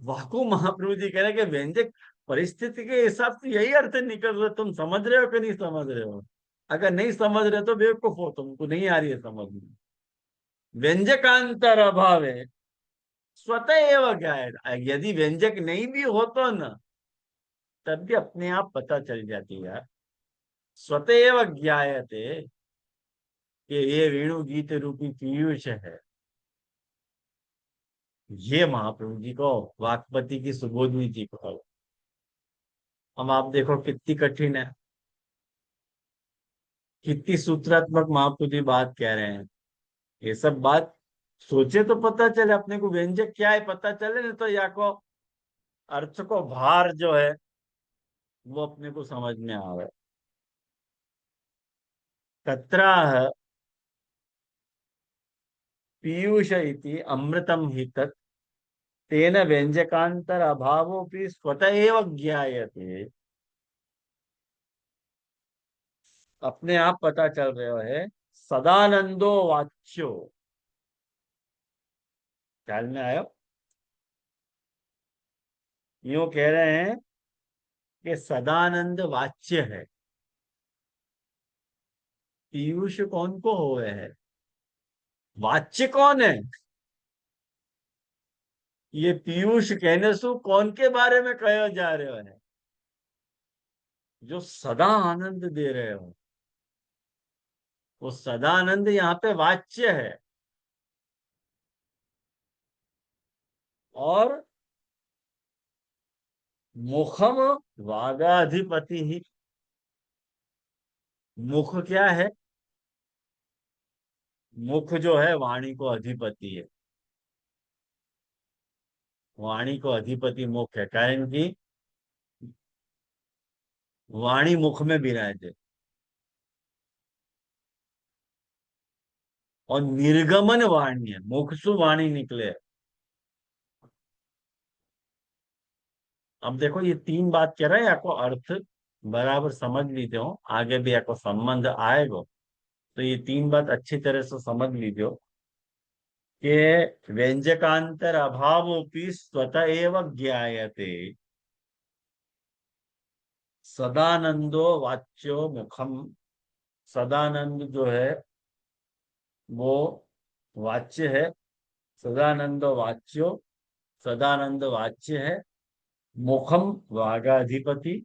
वाकु महाप्रभु जी कह रहे हैं कि व्यंजक परिस्थिति के हिसाब से यही अर्थ निकल रहा है। तुम समझ रहे हो कि नहीं समझ रहे हो। अगर नहीं समझ रहे तो बेवकूफ हो, तुमको नहीं आ रही है समझ में। व्यंजकांतर अभाव है स्वतः एवं क्या है, यदि व्यंजक नहीं भी हो तो ना, तब भी अपने आप पता चल जाती है यार। स्वतः एवं ज्ञायते, कि ये वेणु गीत रूपी पीयूष है। ये महाप्रभु जी को, वाक्पति की सुबोधनी जी को। अब आप देखो कितनी कठिन है, कितनी सूत्रात्मक महाप्रभु जी बात कह रहे हैं। ये सब बात सोचे तो पता चले अपने को, व्यंजक क्या है पता चले, नहीं तो या को अर्थ को भार जो है वो अपने को समझ में आवे। तत्राह पीयूष इति अमृतम हि तत्, तेन व्यंजकांतर अभावोपि स्वतः एव ज्ञायते। अपने आप पता चल रहे है। सदानंदो वाच्यो, ख्याल में आयो? यूं कह रहे हैं कि सदानंद वाच्य है। पीयूष कौन को हुए है, वाच्य कौन है? ये पीयूष कहने सु कौन के बारे में कहो जा रहे है? जो सदा आनंद दे रहे हो, वो सदानंद यहाँ पे वाच्य है। और मुखम वागाधिपति ही, मुख क्या है? मुख जो है वाणी को अधिपति है। वाणी को अधिपति मुख है, कारण कि वाणी मुख में विराजे। और निर्गमन वाणी है, मुख सु वाणी निकले। अब देखो ये तीन बात कह रहे हैं, आपको अर्थ बराबर समझ लीजिए हो, आगे भी आपको संबंध आएगा। तो ये तीन बात अच्छी तरह से समझ लीजिए हो कि व्यंजकांतर अभावोपि स्वतः एव ज्ञायते। सदानंदो वाच्यो मुखम, सदानंद जो है वो वाच्य है। सदानंद वाच्यो, सदानंद वाच्य है। मुखम वागाधिपति,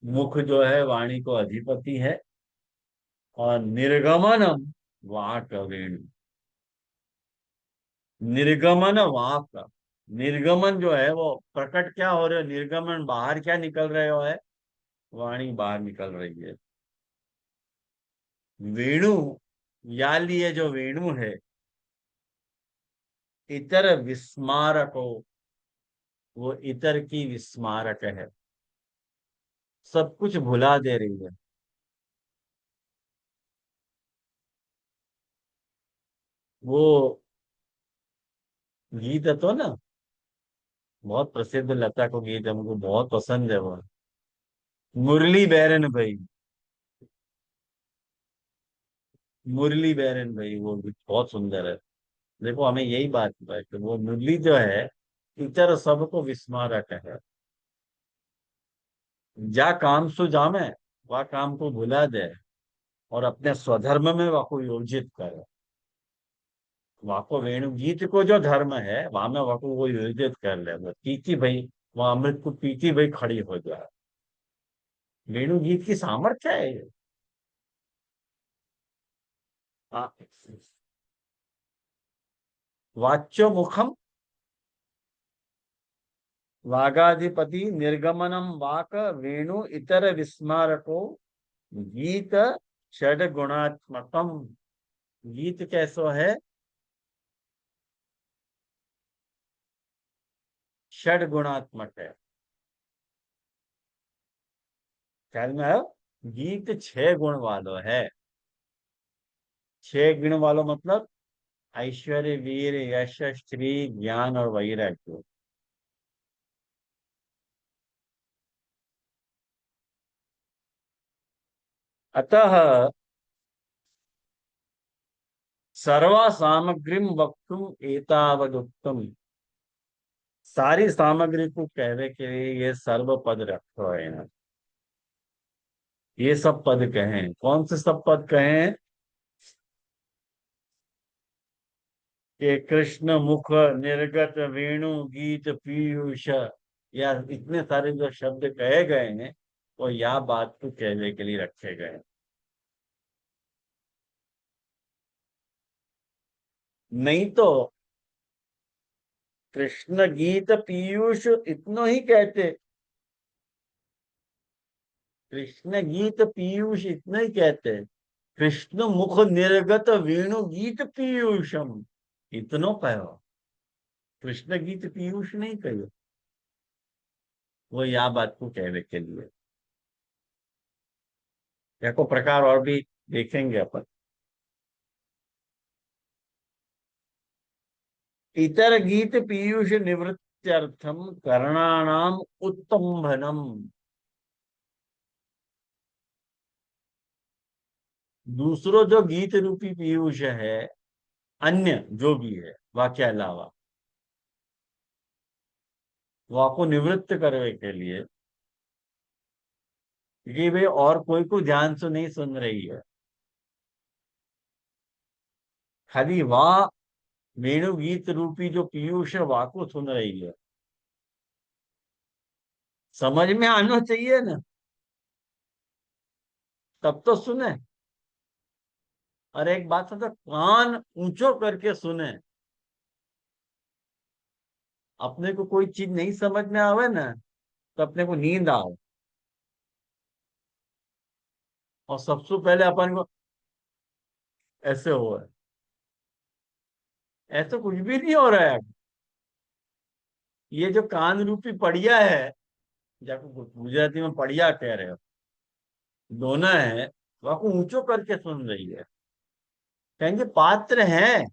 मुख जो है वाणी को अधिपति है। और निर्गमनम वाक वेणु, निर्गमन वाक, निर्गमन जो है वो प्रकट क्या हो रहे हो, निर्गमन बाहर क्या निकल रहे हो है, वाणी बाहर निकल रही है। वेणु, या लिए जो वेणु है, इतर विस्मारको, वो इतर की विस्मारक है, सब कुछ भुला दे रही है। वो गीत है तो ना, बहुत प्रसिद्ध लता को गीत है, मुझे बहुत पसंद है वो, मुरली बैरन भाई, मुरली बैरन भाई, वो गीत बहुत सुंदर है। देखो हमें यही बात है कि वो मुरली जो है इतर सबको विस्मारक है। जा काम सु जामे, वह काम को भुला दे और अपने स्वधर्म में वह को योजित करे। वह को वेणु गीत को जो धर्म है वहां में वह को वो योजित कर ले, वो पीती भाई, वह अमृत को पीती भाई खड़ी हो जाए। वेणु गीत की सामर्थ्य है ये। हाँ। वाच्यो मुखम वागाधिपति निर्गमनम वाक वेणु इतर विस्मारको गीत षड गुणात्मकम। गीत कैसो है? षड गुणात्मक है। ख्याल में आयो? गीत छह गुण वालो है। छह गुण वालो मतलब ऐश्वर्य, वीर, यश, श्री, ज्ञान और वैराग्य। अतः सर्वा सामग्रीम वक्तुम एतावदुक्तम, सारी सामग्री को कहने के लिए ये सर्व पद रखो है ना। ये सब पद कहें, कौन से सब पद कहें? कि कृष्ण मुख, निर्गत वेणु गीत पीयूष, या इतने सारे जो शब्द कहे गए हैं वो यह बात को कहने के लिए रखे गए हैं। नहीं तो कृष्ण गीत पीयूष इतना ही कहते, कृष्ण गीत पीयूष इतना ही कहते, कृष्ण मुख निर्गत वेणु गीत पीयूषम इतनो कहो, कृष्ण गीत पीयूष नहीं कहो। वो यह बात को कहने के लिए देखो प्रकार और भी देखेंगे अपन। इतर गीत पीयूष निवृत्त्यर्थम कर्णानाम उत्तंभनम। दूसरो जो गीत रूपी पीयूष है, अन्य जो भी है वाक्य अलावा, वाको निवृत्त करने के लिए, क्योंकि वे और कोई को ध्यान से नहीं सुन रही है, खाली वाह वेणु गीत रूपी जो पीयूष है वाको सुन रही है। समझ में आना चाहिए ना, तब तो सुने। और एक बात समझो, कान ऊंचो करके सुने। अपने को कोई चीज नहीं समझ में आवे ना, तो अपने को नींद आओ, और सबसे पहले अपन को ऐसे हो है। ऐसा कुछ भी नहीं हो रहा है। ये जो कान रूपी पड़िया है, जाको गुजराती में पड़िया कह रहे हो, दोना है, वह को ऊंचो करके सुन रही है। कहेंगे पात्र है,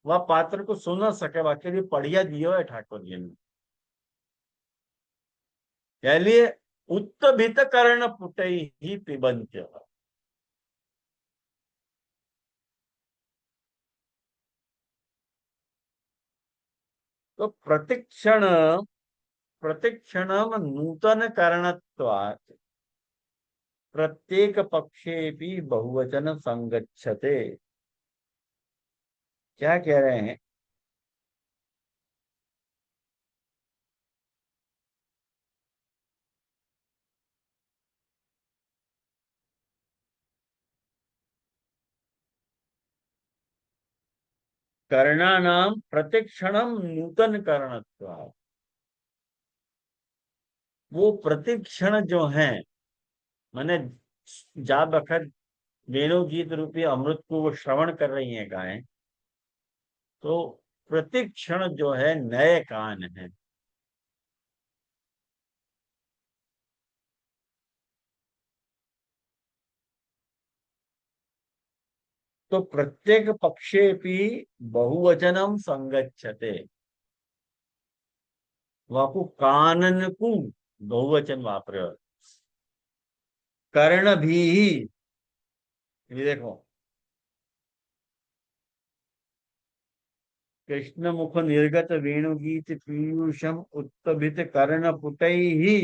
वह पात्र को सुन ना सके, वाके लिए पढ़िया दियो है ठाकुर जी ने। कह लिए उत्तभित कर्ण पुटई ही पिबंत। तो प्रतिक्षण, प्रतिक्षण नूतन कारणत्वात् प्रत्येक पक्षे भी बहुवचन संगच्छते। क्या कह रहे हैं? कर्णानाम प्रतिक्षणम नूतन कारणत्वात्, वो प्रतिक्षण जो है, माने जा बखत वेणु गीत रूपी अमृत को वो श्रवण कर रही हैं गायें, तो प्रतिक्षण जो है नए कान है। तो प्रत्येक पक्षेपि बहुवचनम संगच्छते, वाकु कानन को बहुवचन वापर, कर्ण भी। ये देखो, कृष्ण मुख निर्गत वेणु गीत पीयूषम उत्तभित कर्ण पुटई ही।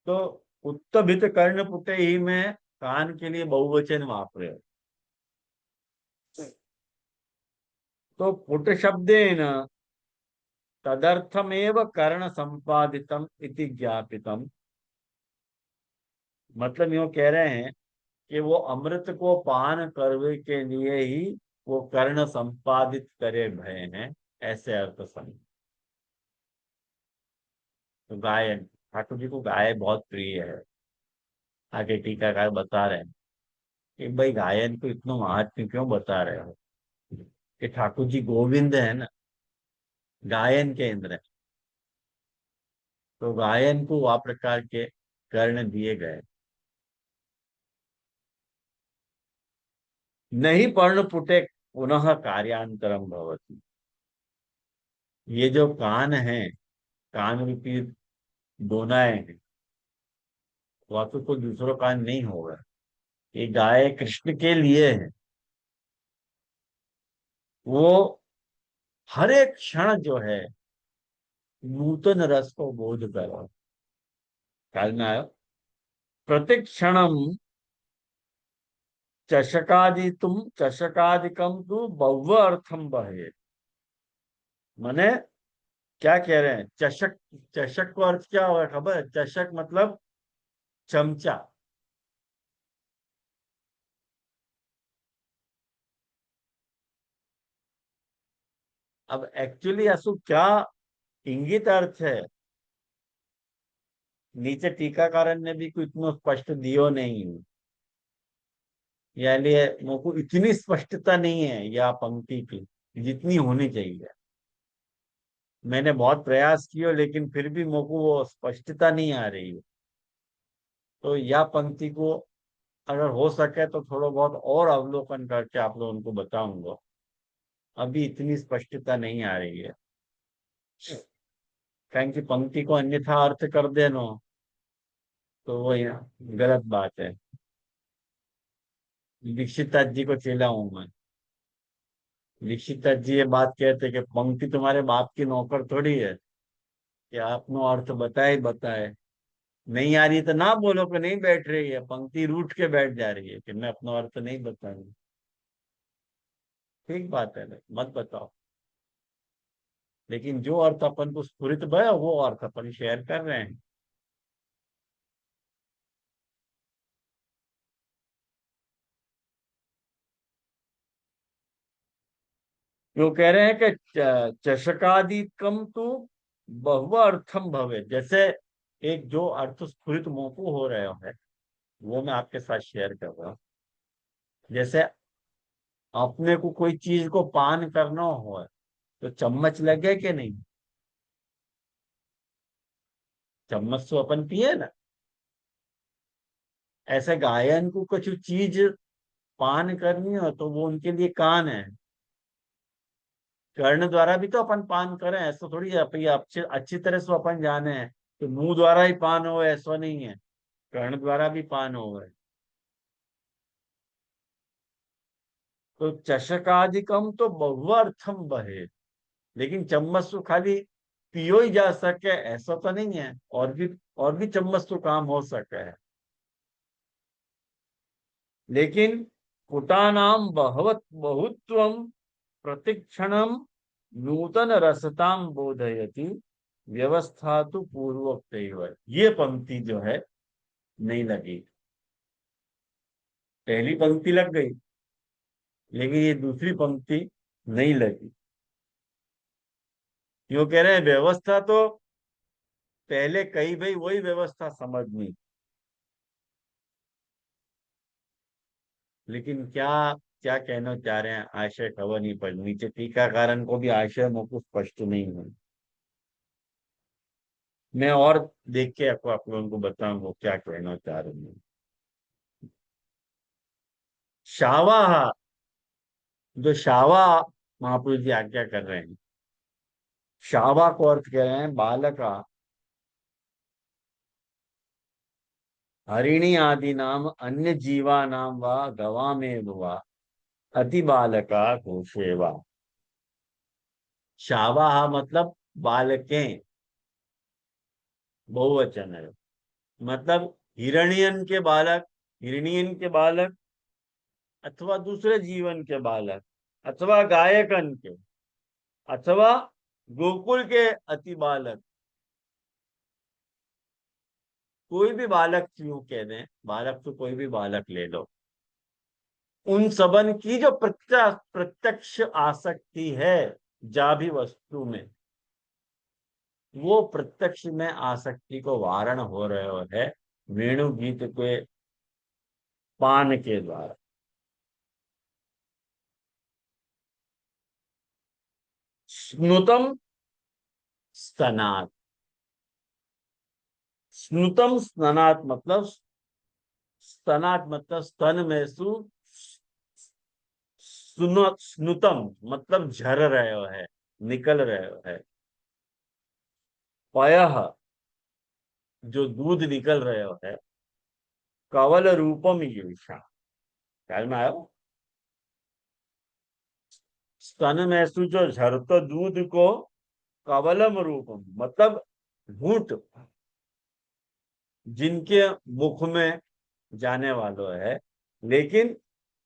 तो उत्तभित कर्ण पुटई ही में कान के लिए बहुवचन वापरे। तो पुट शब्देन तदर्थमेव कर्ण संपादितम इति ज्ञापितम। मतलब यूं कह रहे हैं कि वो अमृत को पान करने के लिए ही वो कर्ण संपादित करे भय हैं, ऐसे अर्थ समझ। तो गायन, ठाकुर जी को गाय बहुत प्रिय है। आगे टीकाकार बता रहे हैं कि भाई गायन को इतना महात्म्य क्यों बता रहे हो, कि ठाकुर जी गोविंद है ना, गायन के इंद्र है। तो गायन को आ प्रकार के कर्ण दिए गए। नहीं पर्ण पुटे पुनः कार्यांतरम भवति। ये जो कान है, कान रूपी दोनाएं हैं, वह तो कोई दूसरा कान नहीं होगा। ये गाय कृष्ण के लिए है। वो हर एक क्षण जो है नूतन रस को बोध करो। काल में आयो प्रतिक्षणम चषकादि तुम चषकादिकम तु बहु अर्थम बहे। माने क्या कह रहे हैं? चषक, चषक को अर्थ क्या होगा खबर है? चषक मतलब चमचा। अब एक्चुअली असु क्या इंगित अर्थ है, नीचे टीकाकारन ने भी कोई इतना स्पष्ट दियो नहीं, यानी मुझको इतनी स्पष्टता नहीं है या पंक्ति की जितनी होनी चाहिए। मैंने बहुत प्रयास किया लेकिन फिर भी मुझको वो स्पष्टता नहीं आ रही है। तो या पंक्ति को अगर हो सके तो थोड़ा बहुत और अवलोकन करके आप लोगों को बताऊंगा। अभी इतनी स्पष्टता नहीं आ रही है, कारण कि पंक्ति को अन्यथा अर्थ कर देना तो वो गलत बात है। दीक्षित जी को चेला हूं मैं। दीक्षित जी ये बात कहते कि पंक्ति तुम्हारे बाप की नौकर थोड़ी है कि आपनो अर्थ बताए बताए। नहीं आ रही तो ना बोलो कि नहीं बैठ रही है, पंक्ति रूठ के बैठ जा रही है कि मैं अपना अर्थ नहीं बताऊंगी। ठीक बात है, मत बताओ, लेकिन जो अर्थ अपन को स्फुरित भय वो अर्थ अपन शेयर कर रहे हैं। जो कह रहे हैं कि चषकादिकम तो बहु अर्थम भवे, जैसे एक जो अर्थ स्फुरित मोकू हो रहे है वो मैं आपके साथ शेयर कर रहा हूँ। जैसे अपने को कोई चीज को पान करना हो तो चम्मच लगे कि नहीं, चम्मच तो अपन पिए ना। ऐसे गायन को कुछ चीज पान करनी हो तो वो उनके लिए कान है। कर्ण द्वारा भी तो अपन पान करें, ऐसा थोड़ी है अपन, ये अच्छी अच्छी तरह से अपन जाने हैं तो मुंह द्वारा ही पान हो ऐसा नहीं है, कर्ण द्वारा भी पान हो गए। तो चषकादिकम तो बहुअर्थम बहे, लेकिन चम्मच तो खाली पियो ही जा सके ऐसा तो नहीं है, और भी चम्मच तो काम हो सके है। लेकिन कुटानाम बहवत बहुत्वम प्रतिक्षणम नूतन रसताम बोधयति, व्यवस्था तो पूर्वोक्त ये पंक्ति जो है नहीं लगी। पहली पंक्ति लग गई लेकिन ये दूसरी पंक्ति नहीं लगी। क्यों कह रहे हैं व्यवस्था तो पहले कही भाई वही व्यवस्था समझनी, लेकिन क्या क्या कहना चाह रहे हैं आशय खबर नहीं पड़, नीचे टीकाकारण को भी आशय मुझको स्पष्ट नहीं है। मैं और देख के आपको आप लोगों को बताऊंगा क्या कहना चाह रहे हैं। शावा, जो शावा महापुरुष जी आज्ञा कर रहे हैं, शावा को अर्थ कह रहे हैं बालका, हरिणी आदि नाम अन्य जीवा नाम व गवामेव वा अति बालका घोषेवा। शावा मतलब बालकें, बहुवचन है। मतलब हिरण्यन के बालक, हिरण्यन के बालक अथवा दूसरे जीवन के बालक अथवा गायकन के अथवा गोकुल के अति बालक, कोई भी बालक क्यों कह दें, बालक तो कोई भी बालक ले लो, उन सबन की जो प्रत्यक्ष आसक्ति है जाभी वस्तु में, वो प्रत्यक्ष में आसक्ति को वारण हो रहे है वेणु गीत के पान के द्वारा। स्नुतम स्तनात, स्नुतम स्तनात मतलब स्तनात मतलब स्तन में स्नुतम मतलब झर रहे हो है, निकल रहे हो है। पयः जो दूध निकल रहे हो है, कवल रूपम ईर्षा, ख्याल में आयो, स्तन में जो झरतो दूध को कवलम रूपम मतलब घूंट जिनके मुख में जाने वालों है, लेकिन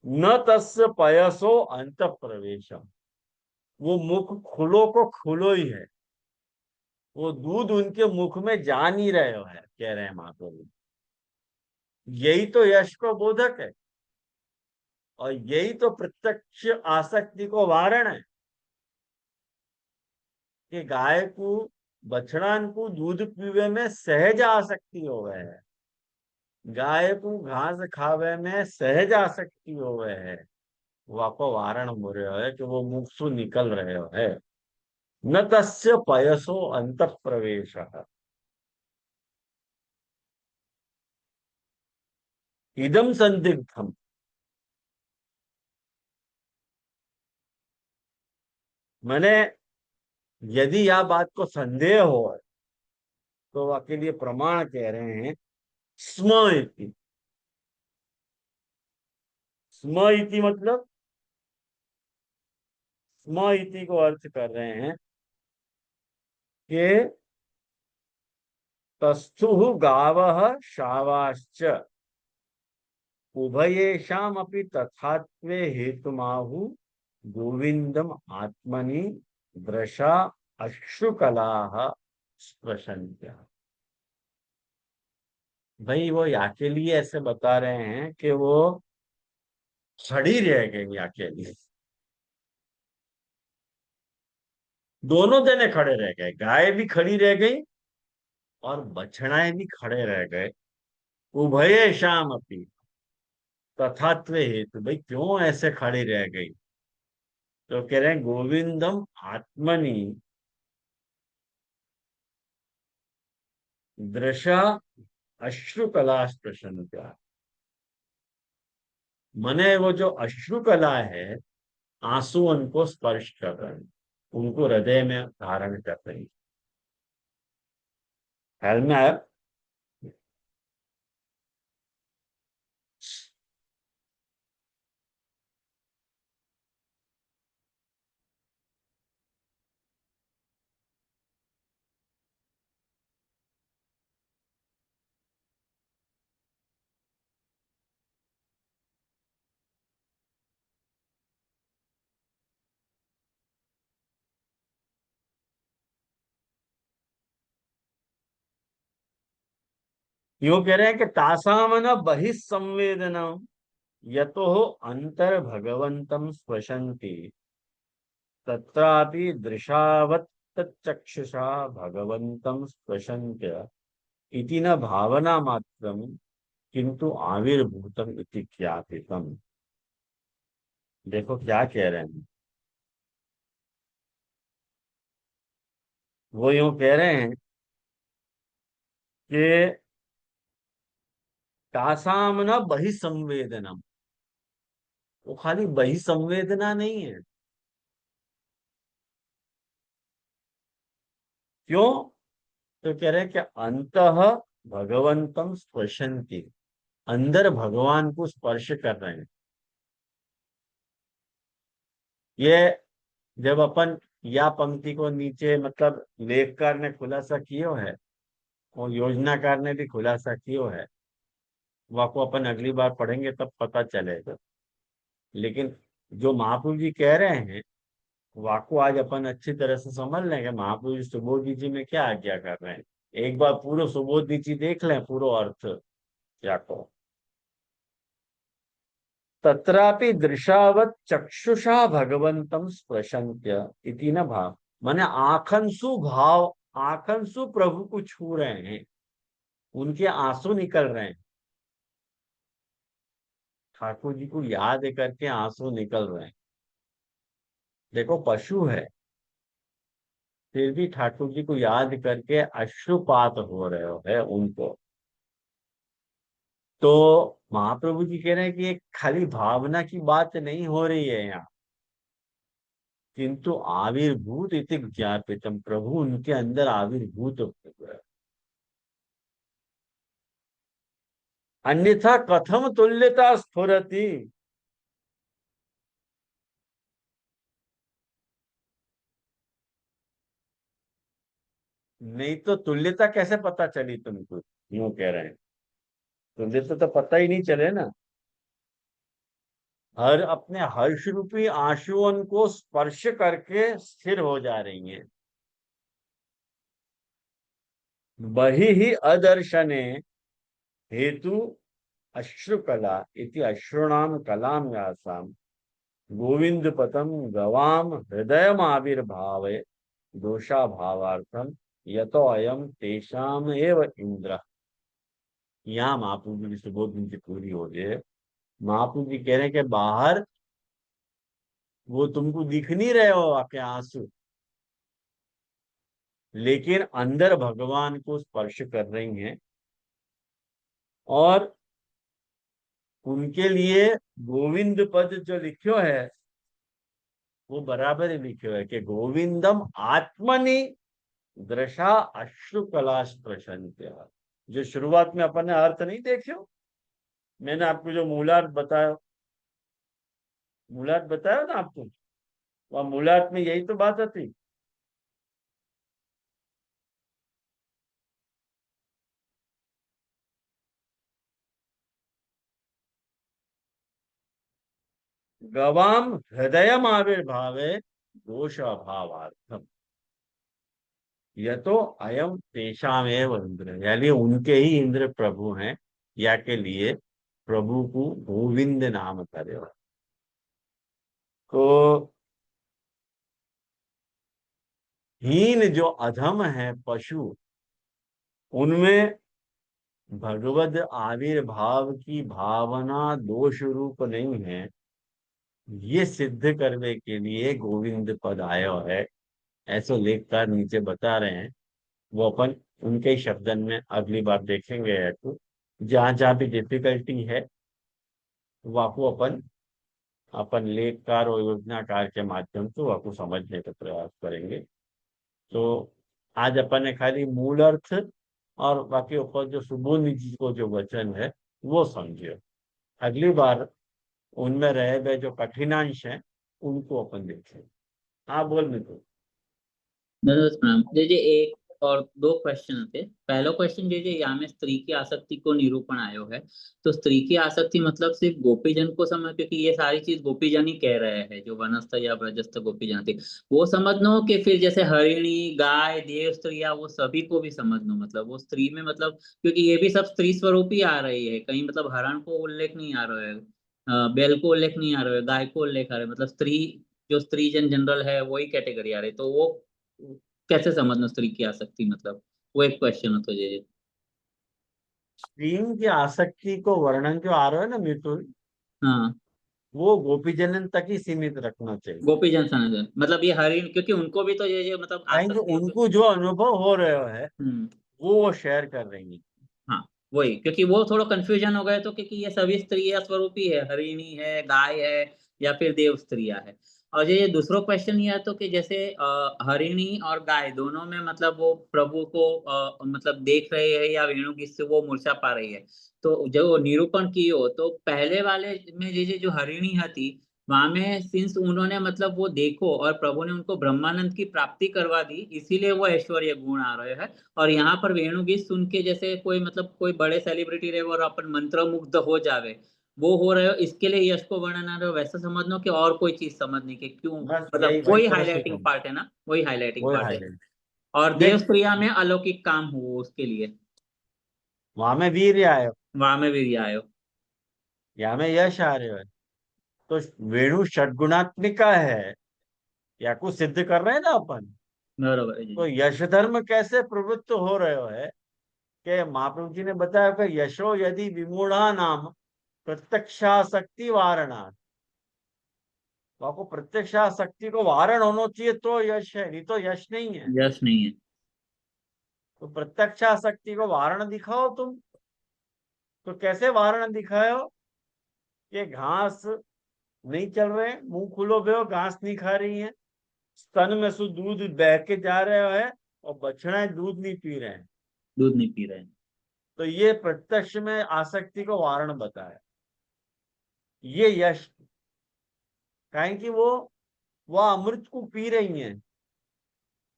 न तस्य पयसो अंत प्रवेशम, वो मुख खुलो को खुलो ही है, वो दूध उनके मुख में जा नहीं रहे हो है, कह रहे हैं महाप्रभु। यही तो यश को बोधक है और यही तो प्रत्यक्ष आसक्ति को वारण है। कि गाय को बछड़ान को दूध पीवे में सहज आसक्ति होवे है, गाय को घास खावे में सहज आसक्ति होवे है, वाको वारण हो रहा है कि वो मुख से निकल रहे है। न तस्य पयसो अंत प्रवेश, इदम संदिग्धम। मैंने यदि यह बात को संदेह हो तो आपके लिए प्रमाण कह रहे हैं, स्म इति। स्म इति मतलब, स्म इति को अर्थ कर रहे हैं कि तस्थु गावः शावाश्च उभयेषामपि तथात्वे हेतुमाहु गोविंदम आत्मनि दृशा अश्रुकलाः स्पृशन्त्य। भाई वो या के लिए ऐसे बता रहे हैं कि वो खड़ी रह गई या के लिए, दोनों जने खड़े रह गए, गाय भी खड़ी रह गई और बछड़ाएं भी खड़े रह गए। उभये शाम अपनी तथात्वे हेतु, भाई क्यों ऐसे खड़ी रह गई? तो कह रहे हैं गोविंदम आत्मनि दृशा अश्रुकला प्रसन्नता। मने वो जो अश्रुकला है, आंसू उनको स्पर्श कर रहे हैं, उनको हृदय में धारण कर रही है में आया। यूं कह रहे हैं कि तासाम न बहिसंवेदना यतो अंतर भगवंतम स्पशन्ति तत्रापि दृशावत् तच्चक्षुषा भगवंतम स्पशन्त्य इति न भावना मात्रम किंतु आविर्भूतम इति ख्यापितम। देखो क्या कह रहे हैं, वो यूं कह रहे हैं कि तासाम न बहिसंवेदनम, वो खाली बहिसंवेदना नहीं है। क्यों? तो कह रहे हैं कि अंतः भगवंतम स्पशन्ति, अंदर भगवान को स्पर्श कर रहे हैं। ये जब अपन या पंक्ति को नीचे मतलब लेखकार ने खुलासा किया है और योजनाकार ने भी खुलासा किया है, वाको अपन अगली बार पढ़ेंगे तब पता चलेगा। लेकिन जो महाप्रभु जी कह रहे हैं, वाको आज अपन अच्छी तरह से समझ लेंगे महाप्रभु जी सुबोध जी में क्या आज्ञा कर रहे हैं। एक बार पूरा सुबोध जी देख लें, पूरा अर्थ क्या को। तत्रापि दृशावत चक्षुषा भगवंतम स्पृशन्त्य इति न भाव, माने आखंसु भाव, आखंसु प्रभु को छू रहे हैं, उनके आंसू निकल रहे हैं, ठाकुर जी को याद करके आंसू निकल रहे हैं। देखो पशु है, फिर भी ठाकुर जी को याद करके अश्रुपात हो रहे हो है उनको। तो महाप्रभु जी कह रहे हैं कि ये खाली भावना की बात नहीं हो रही है यहाँ, किंतु आविर्भूत इति ज्ञापितम, प्रभु उनके अंदर आविर्भूत हो गए। अन्यथा कथम तुल्यता स्फुरति, नहीं तो तुल्यता कैसे पता चली तुमको? यूं कह रहे हैं, तुल्यता तो पता ही नहीं चले ना। हर अपने हर्ष रूपी आंसुओं को स्पर्श करके स्थिर हो जा रही हैं। बहि ही अदर्शने हेतु अश्रुकला इति अश्रुणाम कलाम यासाम गोविंद पतम गवाम हृदय आविर्भाव दोषा भावार्थम यतो अयम तेषाम एव इंद्र। यहाँ महाप्रभु जी की सुबोध उनकी पूरी हो जाए। महाप्रभु जी कह रहे हैं कि बाहर वो तुमको दिख नहीं रहे हो आपके आंसू, लेकिन अंदर भगवान को स्पर्श कर रही हैं। और उनके लिए गोविंद पद जो लिखो है वो बराबर ही लिखो है कि गोविंदम आत्मनि दृशा अश्रु कलाश प्रशंत्य। जो शुरुआत में अपन ने अर्थ नहीं देखे हो, मैंने आपको जो मूलार्थ बताया, मूलार्थ बताया ना आपको, वह मूलार्थ में यही तो बात थी। गवाम हृदय आविर्भावे दोष अभावार्थम यह तो अयम तेषामेव इंद्र, यानी उनके ही इंद्र प्रभु हैं, या के लिए प्रभु को गोविंद नाम करे। तो हीन जो अधम है पशु, उनमें भगवद आविर्भाव की भावना दोष रूप नहीं है, ये सिद्ध करने के लिए गोविंद पद आयो है। ऐसे लेखकार नीचे बता रहे हैं, वो अपन उनके ही शब्दन में अगली बार देखेंगे। तो जहां जहां भी डिफिकल्टी है वह को अपन अपन लेखकार और योजनाकार के माध्यम से वह को समझने का प्रयास करेंगे। तो आज अपन ने खाली मूल अर्थ और बाकी ऊपर जो सुबोध जी को जो वचन है वो समझिए। अगली बार उनमें रहे गए जो कठिनांश हैं उनको अपन देखें। हाँ बोल मित्र। धन्यवाद मैम। जे एक और दो क्वेश्चन थे। पहला क्वेश्चन जे यहाँ में स्त्री की आसक्ति को निरूपण आयो है, तो स्त्री की आसक्ति मतलब सिर्फ गोपीजन को समझ, क्योंकि ये सारी चीज गोपीजन ही कह रहे हैं, जो वनस्थ या ब्रजस्थ गोपीजन थे वो समझना हो, कि फिर जैसे हरिणी गाय देव स्त्रिया वो सभी को भी समझना, मतलब वो स्त्री में मतलब, क्योंकि ये भी सब स्त्री स्वरूप ही आ रही है, कहीं मतलब हरण को उल्लेख नहीं आ रहा है, बैल को उल्लेख नहीं आ रहा है, गाय को उल्लेख आ रहा है, मतलब स्त्री जो स्त्री जन जनरल है वही कैटेगरी आ रही है, तो वो कैसे समझना स्त्री की आसक्ति, मतलब वो एक क्वेश्चन है तो ये। स्त्रीन की आसक्ति को वर्णन जो आ रहा है ना मिथुन, हाँ, वो गोपीजनन तक ही सीमित रखना चाहिए। गोपी जन समझ, मतलब ये हरिण, क्योंकि उनको भी तो ये मतलब क्योंकि आसक्ति होती। उनको जो अनुभव हो रहा है हम्म। वो शेयर कर रही है। हाँ, वही, क्योंकि वो थोड़ा कंफ्यूजन हो गए तो, क्योंकि ये सभी स्त्रियां स्वरूपी है, हरिणी है, गाय है, या फिर देव स्त्रियां है। और ये दूसरा क्वेश्चन ये है तो, कि जैसे हरिणी और गाय दोनों में मतलब वो प्रभु को मतलब देख रहे हैं, या वेणु गीत से वो मूर्छा पा रही है, तो जो निरूपण की हो, तो पहले वाले में जैसे जो हरिणी थी, वहां में सिंस उन्होंने मतलब वो देखो और प्रभु ने उनको ब्रह्मानंद की प्राप्ति करवा दी, इसीलिए वो ऐश्वर्य गुण आ रहे हैं। और यहाँ पर वेणु गीत सुन के जैसे कोई मतलब कोई बड़े सेलिब्रिटी रहे और अपन मंत्रमुग्ध हो जावे, वो हो रहे हो, इसके लिए यश को वर्णन आ रहे हो, वैसा समझना कि और कोई चीज समझने की क्यों, बस मतलब यही वही वही तरह से हाईलाइटिंग समझ, पार्ट है ना, वही हाईलाइटिंग वो पार्ट है। हाईलाइट। और देव देख, स्त्रिया में अलौकिक काम हो उसके लिए, वहां में वीर आयो, वहां में भी आयो। यहाँ में यश आ रहे है। तो वेणु षडगुणात्मिका है, या कुछ सिद्ध कर रहे हैं ना अपन। बरोबर है जी। तो यश धर्म कैसे प्रवृत्त हो रहे है कि महाप्रभु जी ने बताया कि यशो यदि विमूढ़ा नाम प्रत्यक्षाशक्ति वारणा। तो आपको प्रत्यक्षाशक्ति को वारण होना चाहिए तो यश है, नहीं तो यश नहीं है। यश नहीं है। तो प्रत्यक्षाशक्ति को वारण दिखाओ तुम। तो कैसे वारण दिखाओ कि घास नहीं चल रहे, मुंह खुलो बे, घास नहीं खा रही है, स्तन में से दूध बह के जा रहे है और बछड़े दूध नहीं पी रहे हैं। दूध नहीं पी रहे हैं। तो ये प्रत्यक्ष में आसक्ति को वारण बताया, ये यश। कहें कि वो अमृत को पी रही हैं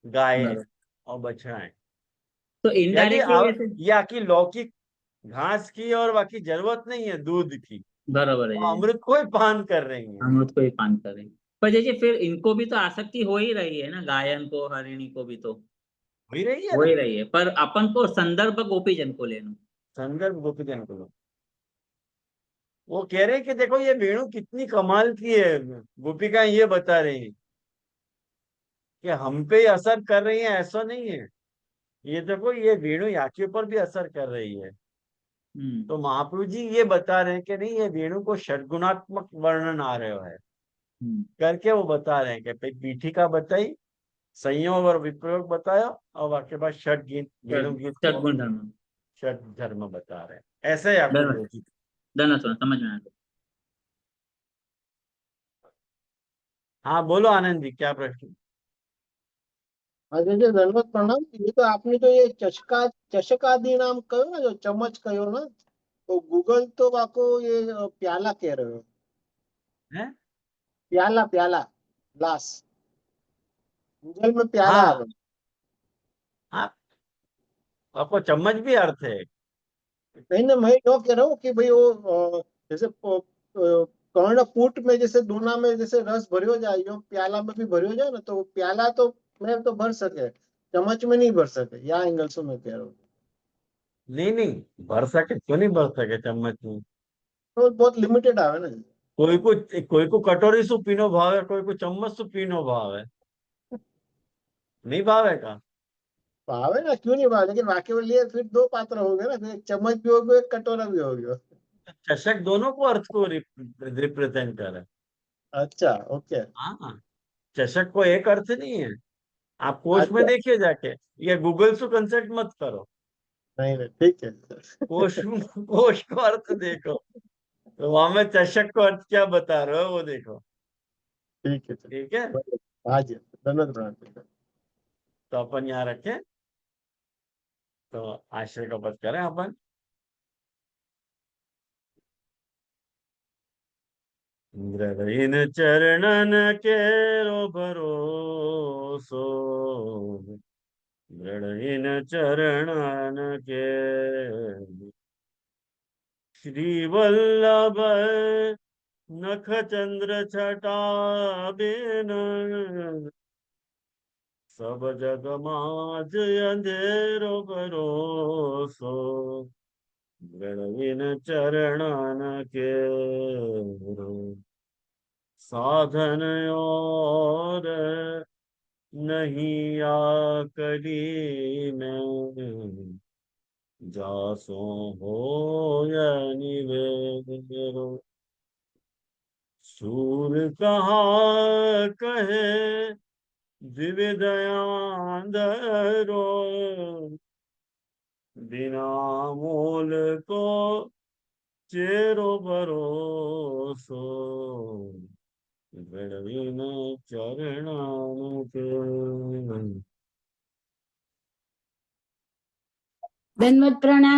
गाय बरोबर। और बछड़ाएं। तो यानी इनडायरेक्टली वैसे। या की लौकिक घास की और बाकी जरूरत नहीं है दूध की, बराबर है वो जी। अमृत को ही पान कर रही हैं। हम उसको ही पान करें। पर जैसे फिर इनको भी तो आसक्ति हो ही रही है ना, गायन को हरिणी को भी तो हो ही रही है हो ना। ही रही है, पर अपन को संदर्भ गोपीजन को लेना। संदर्भ गोपीजन को लो। वो कह रहे हैं कि देखो ये वेणु कितनी कमाल की है, गोपिका ये बता रही है कि हम पे ही असर कर रही है, ऐसा नहीं है। ये देखो, ये वेणु याचियों पर भी असर कर रही है। तो महाप्रभु जी ये बता रहे हैं कि नहीं, ये वेणु को षड्गुणात्मक वर्णन आ रहे है करके वो बता रहे हैं कि पीठिका बताई, संयोग और विप्रयोग बताया, और उसके बाद षड गीत, वेणु गीत को षड्गुण धर्म। षड धर्म बता रहे हैं। ऐसे ही आपको धन्यवाद, लोचित। धन्यवाद, समझ में आया। हाँ बोलो आनंद जी, क्या प्रश्न? આજે જે દંડવત પ્રણામ, ये तो आपने तो ये चषक आदि नाम कहो ना, जो चम्मच कहो ना, तो गूगल तो आपको ये प्याला कह रहे हो। है? प्याला प्याला ग्लास, गूगल में प्याला हाँ आवे। हाँ, आपको चम्मच भी अर्थ है। नहीं ना, मैं क्यों कह रहा हूँ कि भाई वो जैसे कर्णपूट में जैसे दोना में जैसे रस भरियो जाए, यो प्याला में भी भरियो जाए ना, तो प्याला तो मैं तो भर सके, चम्मच में नहीं भर सके। या एंगल से मैं कह रहा हूँ, नहीं नहीं, भर सके, क्यों नहीं भर सके चम्मच में? तो बहुत लिमिटेड आवे ना। कोई को कटोरी सु पीनो भाव है, कोई को चम्मच सु पीनो भाव है। नहीं भाव है का? भावे ना, क्यों नहीं भावे, लेकिन वाक्य में लिए फिर दो पात्र हो गए ना, फिर एक चम्मच भी हो गया, एक कटोरा भी हो गया। चषक दोनों को अर्थ को रिप्रेजेंट कर रहा है। अच्छा, ओके। हाँ, चषक को एक अर्थ नहीं है। आप कोश में अच्छा, देखिए जाके, ये गूगल से कंसल्ट मत करो। नहीं नहीं, ठीक है। कोश कोश को अर्थ देखो, तो वहां में चषक को अर्थ क्या बता रहे हो वो देखो। ठीक है, ठीक है, चलिए। हाँ जी, धन्यवाद प्रणाम। तो अपन यहाँ रखें, तो आश्रय का पद करें अपन। दृढ़ चरणन के रो भरोसो, दृढ़ चरणन के, श्री वल्लभ नख चंद्र छटा बिन, सब जग माज अंधेरो भरोसो, दृढ़ चरणन के। साधन और नहीं आकरी में, जासो हो या निवेरो, सूर कहा कहे दिव्य दरो, बिना मोल को चेरो भरोसो, दृढ़ चरणन के। धन्यवाद प्रणाम।